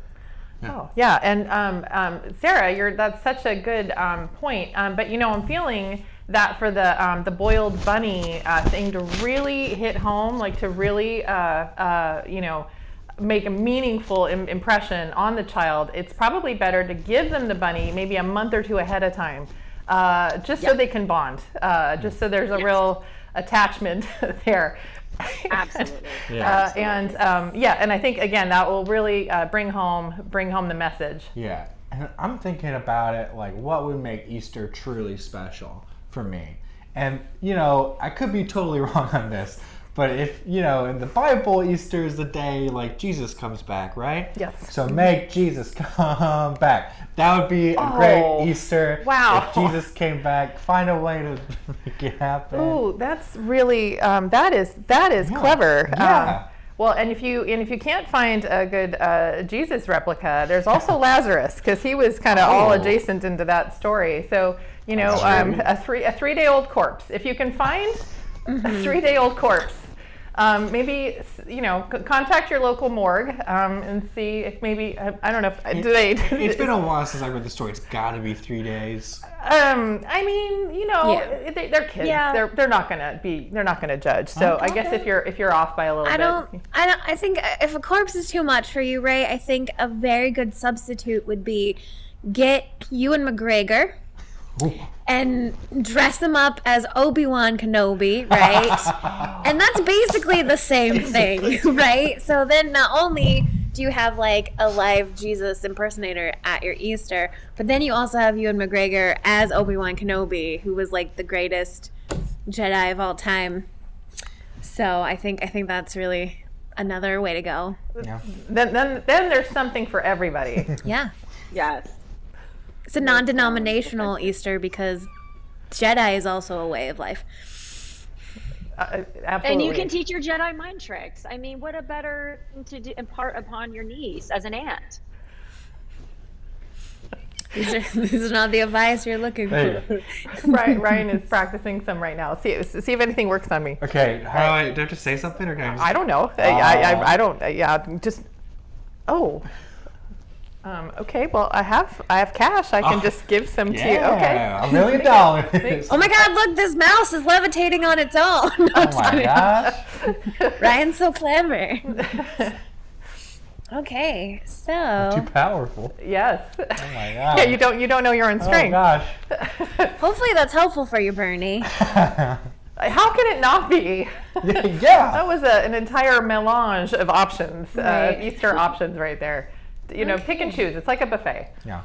Speaker 4: Oh, yeah. And Sara, that's such a good point. But I'm feeling that for the boiled bunny thing to really hit home, to really make a meaningful impression on the child, it's probably better to give them the bunny maybe a month or two ahead of time, so they can bond, just so there's a real attachment there.
Speaker 5: Absolutely.
Speaker 4: And I think again that will really bring home the message.
Speaker 2: Yeah, and I'm thinking about it what would make Easter truly special for me, and I could be totally wrong on this. But if, in the Bible, Easter is the day, Jesus comes back, right?
Speaker 4: Yes.
Speaker 2: So make Jesus come back. That would be a great Easter.
Speaker 4: Wow.
Speaker 2: If Jesus came back, find a way to make it happen.
Speaker 4: Ooh, that's really, that is clever.
Speaker 2: Yeah.
Speaker 4: Well, and if you can't find a good Jesus replica, there's also Lazarus, because he was kind of all adjacent into that story. So, a 3-day-old corpse. If you can find a 3-day-old corpse, maybe contact your local morgue and see if maybe I don't know if do they.
Speaker 2: It's been a while since I read the story. It's got to be 3 days.
Speaker 4: They're kids.
Speaker 5: Yeah.
Speaker 4: They're not gonna judge. So I guess if you're off by a little bit.
Speaker 1: I think if a corpse is too much for you, Ray, I think a very good substitute would be get Ewan McGregor.
Speaker 2: Ooh.
Speaker 1: And dress them up as Obi-Wan Kenobi, right? And that's basically the same thing, right? So then not only do you have a live Jesus impersonator at your Easter, but then you also have Ewan McGregor as Obi-Wan Kenobi, who was the greatest Jedi of all time. So I think that's really another way to go.
Speaker 2: Yeah.
Speaker 4: Then there's something for everybody.
Speaker 1: Yeah.
Speaker 5: Yes.
Speaker 1: It's a non-denominational Easter because Jedi is also a way of life.
Speaker 4: Absolutely.
Speaker 5: And you can teach your Jedi mind tricks. I mean, what a better thing to impart upon your niece as an aunt.
Speaker 1: These are not the advice you're looking for.
Speaker 4: Ryan is practicing some right now. See if anything works on me.
Speaker 2: Okay, do I have to say something or can I just...
Speaker 4: I don't know. I don't. Just. Oh. Okay. Well, I have cash. I can just give some to you. Okay.
Speaker 2: $1 million.
Speaker 1: Oh my God! Look, this mouse is levitating on its own. No,
Speaker 2: Oh my gosh.
Speaker 1: Ryan's so clever. Okay, so
Speaker 2: Too powerful.
Speaker 4: Yes.
Speaker 2: Oh my gosh.
Speaker 4: Yeah. You don't know your own
Speaker 2: Oh
Speaker 4: strength.
Speaker 2: gosh.
Speaker 1: hopefully that's helpful for you, Bernie.
Speaker 4: How can it not be?
Speaker 2: Yeah.
Speaker 4: That was an entire melange of options,
Speaker 1: Right.
Speaker 4: Easter options right there. Pick and choose. It's like a buffet.
Speaker 2: Yeah.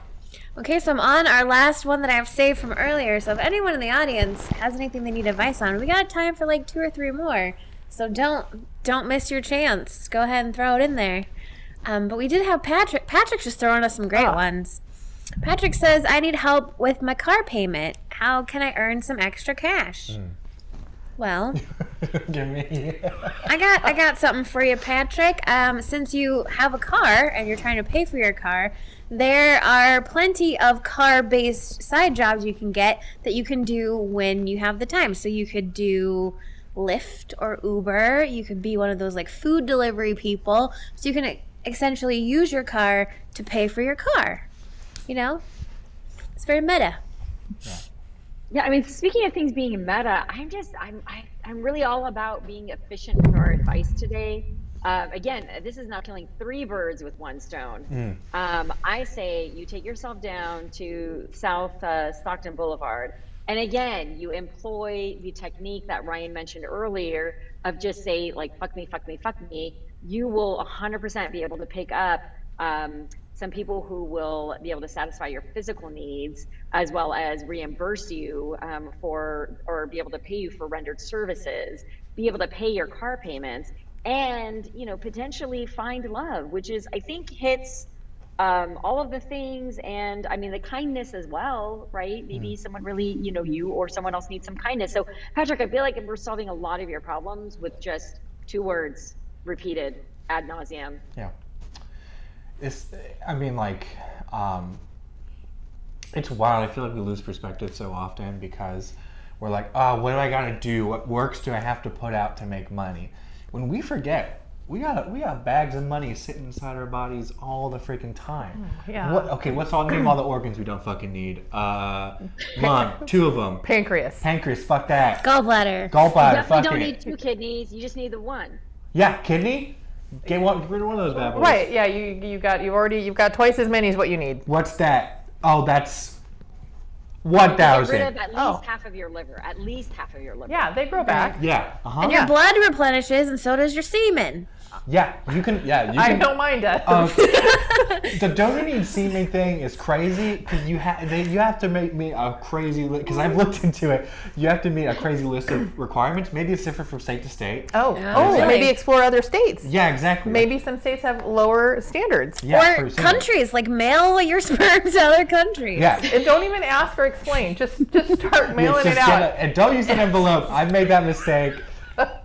Speaker 1: Okay, so I'm on our last one that I've saved from earlier. So if anyone in the audience has anything they need advice on, we got time for 2 or 3 more. So don't miss your chance. Go ahead and throw it in there. But we did have Patrick. Patrick's just throwing us some great ones. Patrick says, I need help with my car payment. How can I earn some extra cash? Well,
Speaker 2: Give me.
Speaker 1: I got something for you, Patrick. Since you have a car and you're trying to pay for your car, there are plenty of car-based side jobs you can get that you can do when you have the time. So you could do Lyft or Uber. You could be one of those like food delivery people. So you can essentially use your car to pay for your car. You know? It's very meta.
Speaker 5: Yeah, I mean, speaking of things being meta, I'm really all about being efficient with our advice today. Again, this is not killing three birds with one stone. I say you take yourself down to South Stockton Boulevard, and again, you employ the technique that Ryan mentioned earlier of just say like, fuck me, fuck me, fuck me. You will 100% be able to pick up some people who will be able to satisfy your physical needs as well as reimburse you for, or be able to pay you for rendered services, be able to pay your car payments, and potentially find love, which is, I think, hits all of the things. And I mean, the kindness as well, right? Maybe someone really, you or someone else needs some kindness. So Patrick, I feel like we're solving a lot of your problems with just 2 words repeated ad nauseum.
Speaker 2: Yeah. It's wild. I feel like we lose perspective so often because we're like, oh, what do I gotta do? What works do I have to put out to make money? When we forget, we got bags of money sitting inside our bodies all the freaking time.
Speaker 4: Yeah.
Speaker 2: What's all name all the organs we don't fucking need? Lung, 2 of them.
Speaker 4: Pancreas.
Speaker 2: Pancreas, fuck that.
Speaker 1: Gallbladder.
Speaker 5: You definitely
Speaker 2: fuck
Speaker 5: don't
Speaker 2: it.
Speaker 5: need 2 kidneys. You just need the 1.
Speaker 2: Yeah, kidney. Get rid of one of those bad boys.
Speaker 4: Right. Yeah. You've got twice as many as what you need.
Speaker 2: What's that? Oh, that's 1,000.
Speaker 5: Get rid of at least half of your liver. At least half of your liver.
Speaker 4: Yeah, they grow back.
Speaker 2: Yeah.
Speaker 1: And your blood replenishes, and so does your semen.
Speaker 2: Yeah, you can. Yeah, you
Speaker 4: I
Speaker 2: can.
Speaker 4: know mine does.
Speaker 2: The donating semen thing is crazy because you have to make me a crazy list. Because I've looked into it. You have to meet a crazy list of requirements. Maybe it's different from state to state.
Speaker 1: Really?
Speaker 4: Maybe explore other states.
Speaker 2: Yeah, exactly.
Speaker 4: Maybe some states have lower standards.
Speaker 2: Yeah,
Speaker 1: Or countries, like mail your sperm to other countries.
Speaker 2: Yeah.
Speaker 4: And don't even ask or explain. Just start mailing it out.
Speaker 2: And don't use an envelope. I've made that mistake.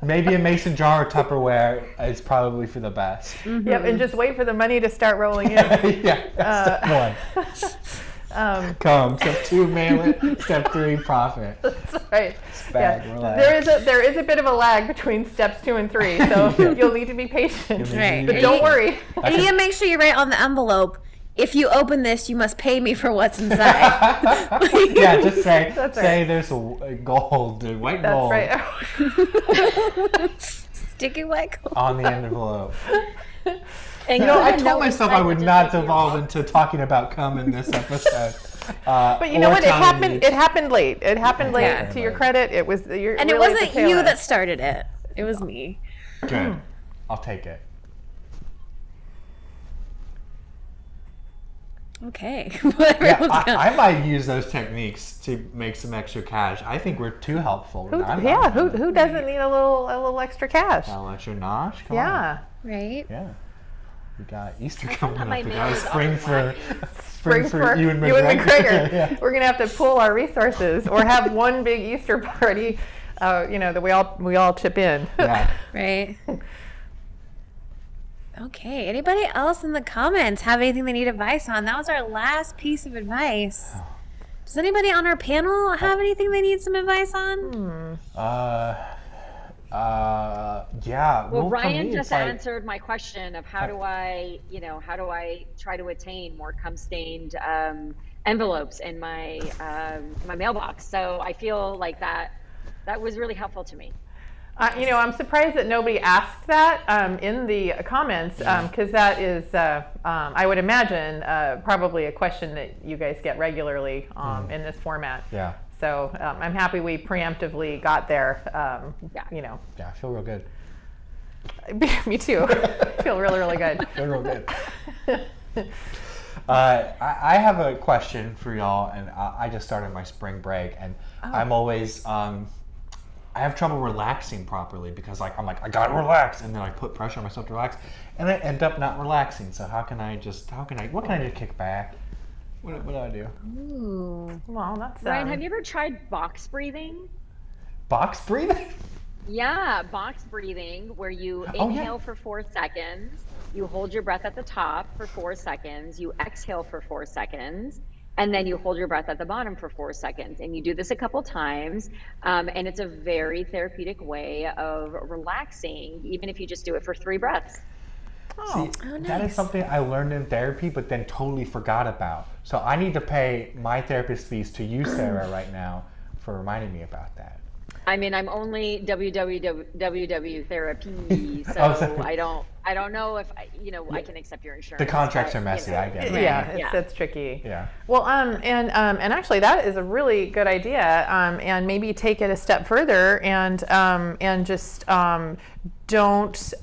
Speaker 2: Maybe a mason jar or Tupperware is probably for the best.
Speaker 4: Yep, and just wait for the money to start rolling in.
Speaker 2: Yeah, that's step 1. Come. Step 2, mail it. Step 3, profit.
Speaker 4: That's right.
Speaker 2: Bag,
Speaker 4: Yeah.
Speaker 2: relax.
Speaker 4: There is a bit of a lag between steps 2 and 3, so you'll need to be patient.
Speaker 1: Right.
Speaker 4: But don't worry.
Speaker 1: And you need to make sure you write on the envelope, if you open this, you must pay me for what's inside.
Speaker 2: Yeah, just say
Speaker 4: That's
Speaker 2: say
Speaker 4: right.
Speaker 2: there's a gold, white
Speaker 4: That's
Speaker 2: gold
Speaker 4: right.
Speaker 1: Sticky white gold.
Speaker 2: on the envelope.
Speaker 5: And
Speaker 2: I told myself I would not devolve into talking about cum in this episode.
Speaker 4: But you know what? It happened late. It happened late.
Speaker 1: Yeah.
Speaker 4: To your credit, it was.
Speaker 1: And it
Speaker 4: really
Speaker 1: wasn't you that started it. It was me.
Speaker 2: Good. I'll take it.
Speaker 1: Okay.
Speaker 2: Yeah, I might use those techniques to make some extra cash. I think we're too helpful.
Speaker 4: Who doesn't need a little extra cash?
Speaker 2: I'll let you nosh. Come
Speaker 4: Yeah.
Speaker 1: Right?
Speaker 2: on. Yeah. We got Easter coming
Speaker 5: my
Speaker 2: up. We
Speaker 5: mail
Speaker 2: got
Speaker 5: is
Speaker 2: spring
Speaker 5: up
Speaker 2: for
Speaker 4: Spring for
Speaker 2: Ewan
Speaker 4: Ewan
Speaker 2: McGregor.
Speaker 4: McGregor.
Speaker 2: Yeah.
Speaker 4: We're gonna have to pool our resources or have one big Easter party. That we all chip in.
Speaker 2: Yeah.
Speaker 1: Right. Okay. Anybody else in the comments have anything they need advice on? That was our last piece of advice. Does anybody on our panel have anything they need some advice on?
Speaker 2: Yeah.
Speaker 5: Well,
Speaker 2: for
Speaker 5: Ryan
Speaker 2: me,
Speaker 5: just
Speaker 2: it's like-
Speaker 5: answered my question of how do I try to attain more cum-stained envelopes in my my mailbox. So I feel like that was really helpful to me.
Speaker 4: I'm surprised that nobody asked that in the comments because that is, I would imagine, probably a question that you guys get regularly in this format.
Speaker 2: Yeah.
Speaker 4: So I'm happy we preemptively got there.
Speaker 2: Yeah, I feel real good.
Speaker 4: Me too. I feel really, really good.
Speaker 2: Feel real good. I have a question for y'all, and I just started my spring break, and I'm always I have trouble relaxing properly because I'm like I gotta relax, and then I put pressure on myself to relax, and I end up not relaxing. So what can I do to kick back? What do I do?
Speaker 1: Ooh.
Speaker 4: Well, that's
Speaker 5: Ryan, have you ever tried box breathing?
Speaker 2: Box breathing?
Speaker 5: Yeah, box breathing, where you inhale for 4 seconds, you hold your breath at the top for 4 seconds, you exhale for 4 seconds, And then you hold your breath at the bottom for 4 seconds. And you do this a couple times. And it's a very therapeutic way of relaxing, even if you just do it for 3 breaths.
Speaker 2: See, that is something I learned in therapy, but then totally forgot about. So I need to pay my therapist fees to you, Sara, right now for reminding me about that.
Speaker 5: I mean, I'm only www therapy, so I don't know if I can accept your insurance.
Speaker 2: The contracts are messy. I get it.
Speaker 4: Yeah, it's tricky.
Speaker 2: Yeah.
Speaker 4: Well, and actually, that is a really good idea. And maybe take it a step further and just don't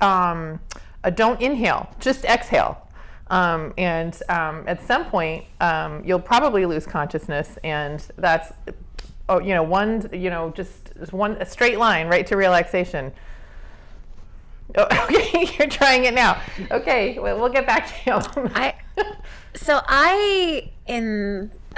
Speaker 4: inhale, just exhale. At some point, you'll probably lose consciousness, and that's a straight line right to relaxation. Oh, okay, you're trying it now. Okay, well, we'll get back to you.
Speaker 1: I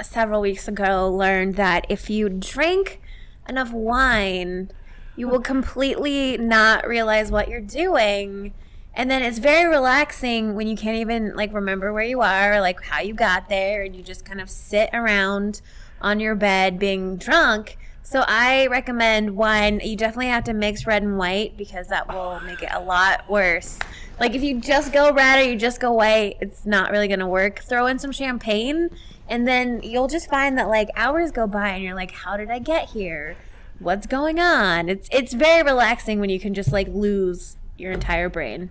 Speaker 1: several weeks ago learned that if you drink enough wine, you will completely not realize what you're doing. And then it's very relaxing when you can't even remember where you are, or how you got there, and you just kind of sit around on your bed being drunk. So I recommend wine. You definitely have to mix red and white because that will make it a lot worse. If you just go red or you just go white, it's not really going to work. Throw in some champagne, and then you'll just find that hours go by and you're like, how did I get here? What's going on? It's very relaxing when you can just lose your entire brain.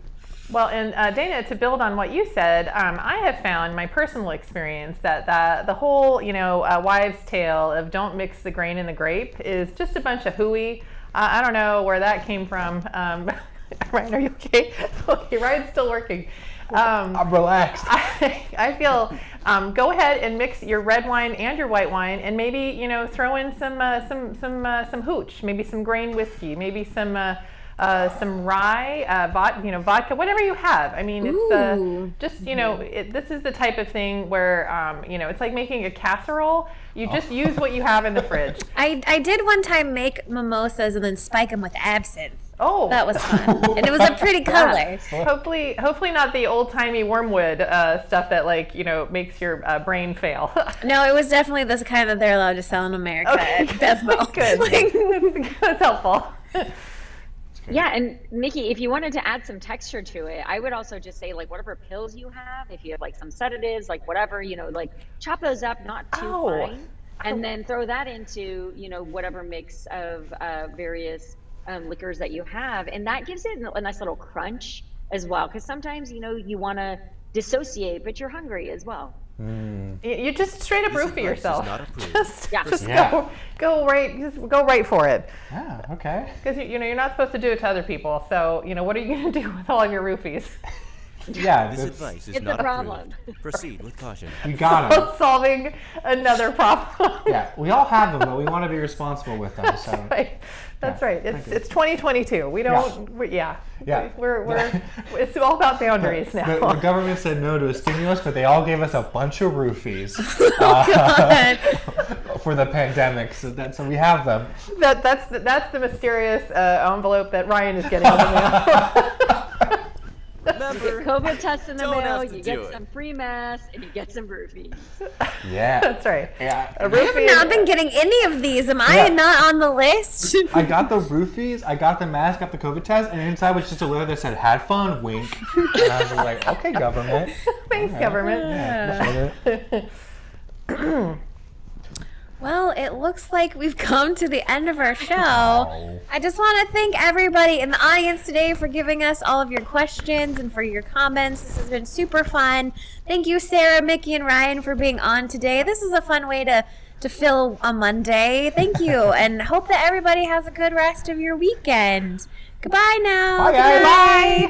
Speaker 4: Well, and Dayna, to build on what you said, I have found my personal experience that the whole, wives' tale of don't mix the grain in the grape is just a bunch of hooey. I don't know where that came from. Ryan, are you okay? Okay, Ryan's still working.
Speaker 2: I'm relaxed.
Speaker 4: I feel go ahead and mix your red wine and your white wine, and maybe throw in some hooch, maybe some grain whiskey, maybe some rye, vodka, whatever you have. I mean, it's just this is the type of thing where it's like making a casserole. You just use what you have in the fridge.
Speaker 1: I did one time make mimosas and then spike them with absinthe.
Speaker 4: Oh,
Speaker 1: that was fun, and it was a pretty color.
Speaker 4: Hopefully not the old timey wormwood stuff that makes your brain fail.
Speaker 1: No, it was definitely this kind that they're allowed to sell in America.
Speaker 4: Okay.
Speaker 1: That's
Speaker 4: Good. That's helpful.
Speaker 5: Yeah, and Nikki, if you wanted to add some texture to it, I would also just say whatever pills you have, if you have some sedatives, whatever, chop those up, not too fine, and then throw that into whatever mix of various liquors that you have, and that gives it a nice little crunch as well. Because sometimes you want to dissociate, but you're hungry as well.
Speaker 4: You just straight up roofie yourself. Go right for it.
Speaker 2: Yeah, okay.
Speaker 4: Because you're not supposed to do it to other people. So what are you going to do with all of your roofies?
Speaker 2: Yeah,
Speaker 3: this advice is
Speaker 5: it's
Speaker 3: not
Speaker 5: a problem.
Speaker 3: approved. Proceed with caution.
Speaker 2: You got it.
Speaker 4: Solving another problem.
Speaker 2: Yeah, we all have them, but we want to be responsible with them. So.
Speaker 4: That's right. It's 2022. We don't.
Speaker 2: Yeah.
Speaker 4: It's all about boundaries now.
Speaker 2: The government said no to a stimulus, but they all gave us a bunch of roofies for the pandemic. So we have them.
Speaker 4: That's the mysterious envelope that Ryan is getting in the mail.
Speaker 5: Remember, COVID test in the mail, you get some free masks, and you get some roofies.
Speaker 2: Yeah.
Speaker 4: That's right.
Speaker 2: Yeah.
Speaker 1: I have not been getting any of these. Am I not on the list?
Speaker 2: I got the roofies, I got the mask, got the COVID test, and inside was just a letter that said, "Had fun, wink." And I was like, okay, government.
Speaker 4: Thanks, government.
Speaker 2: Yeah.
Speaker 1: Well, it looks like we've come to the end of our show. I just want to thank everybody in the audience today for giving us all of your questions and for your comments. This has been super fun. Thank you, Sara, Mickey, and Ryan for being on today. This is a fun way to fill a Monday. Thank you, and hope that everybody has a good rest of your weekend. Goodbye now.
Speaker 2: Bye, guys.
Speaker 1: Bye.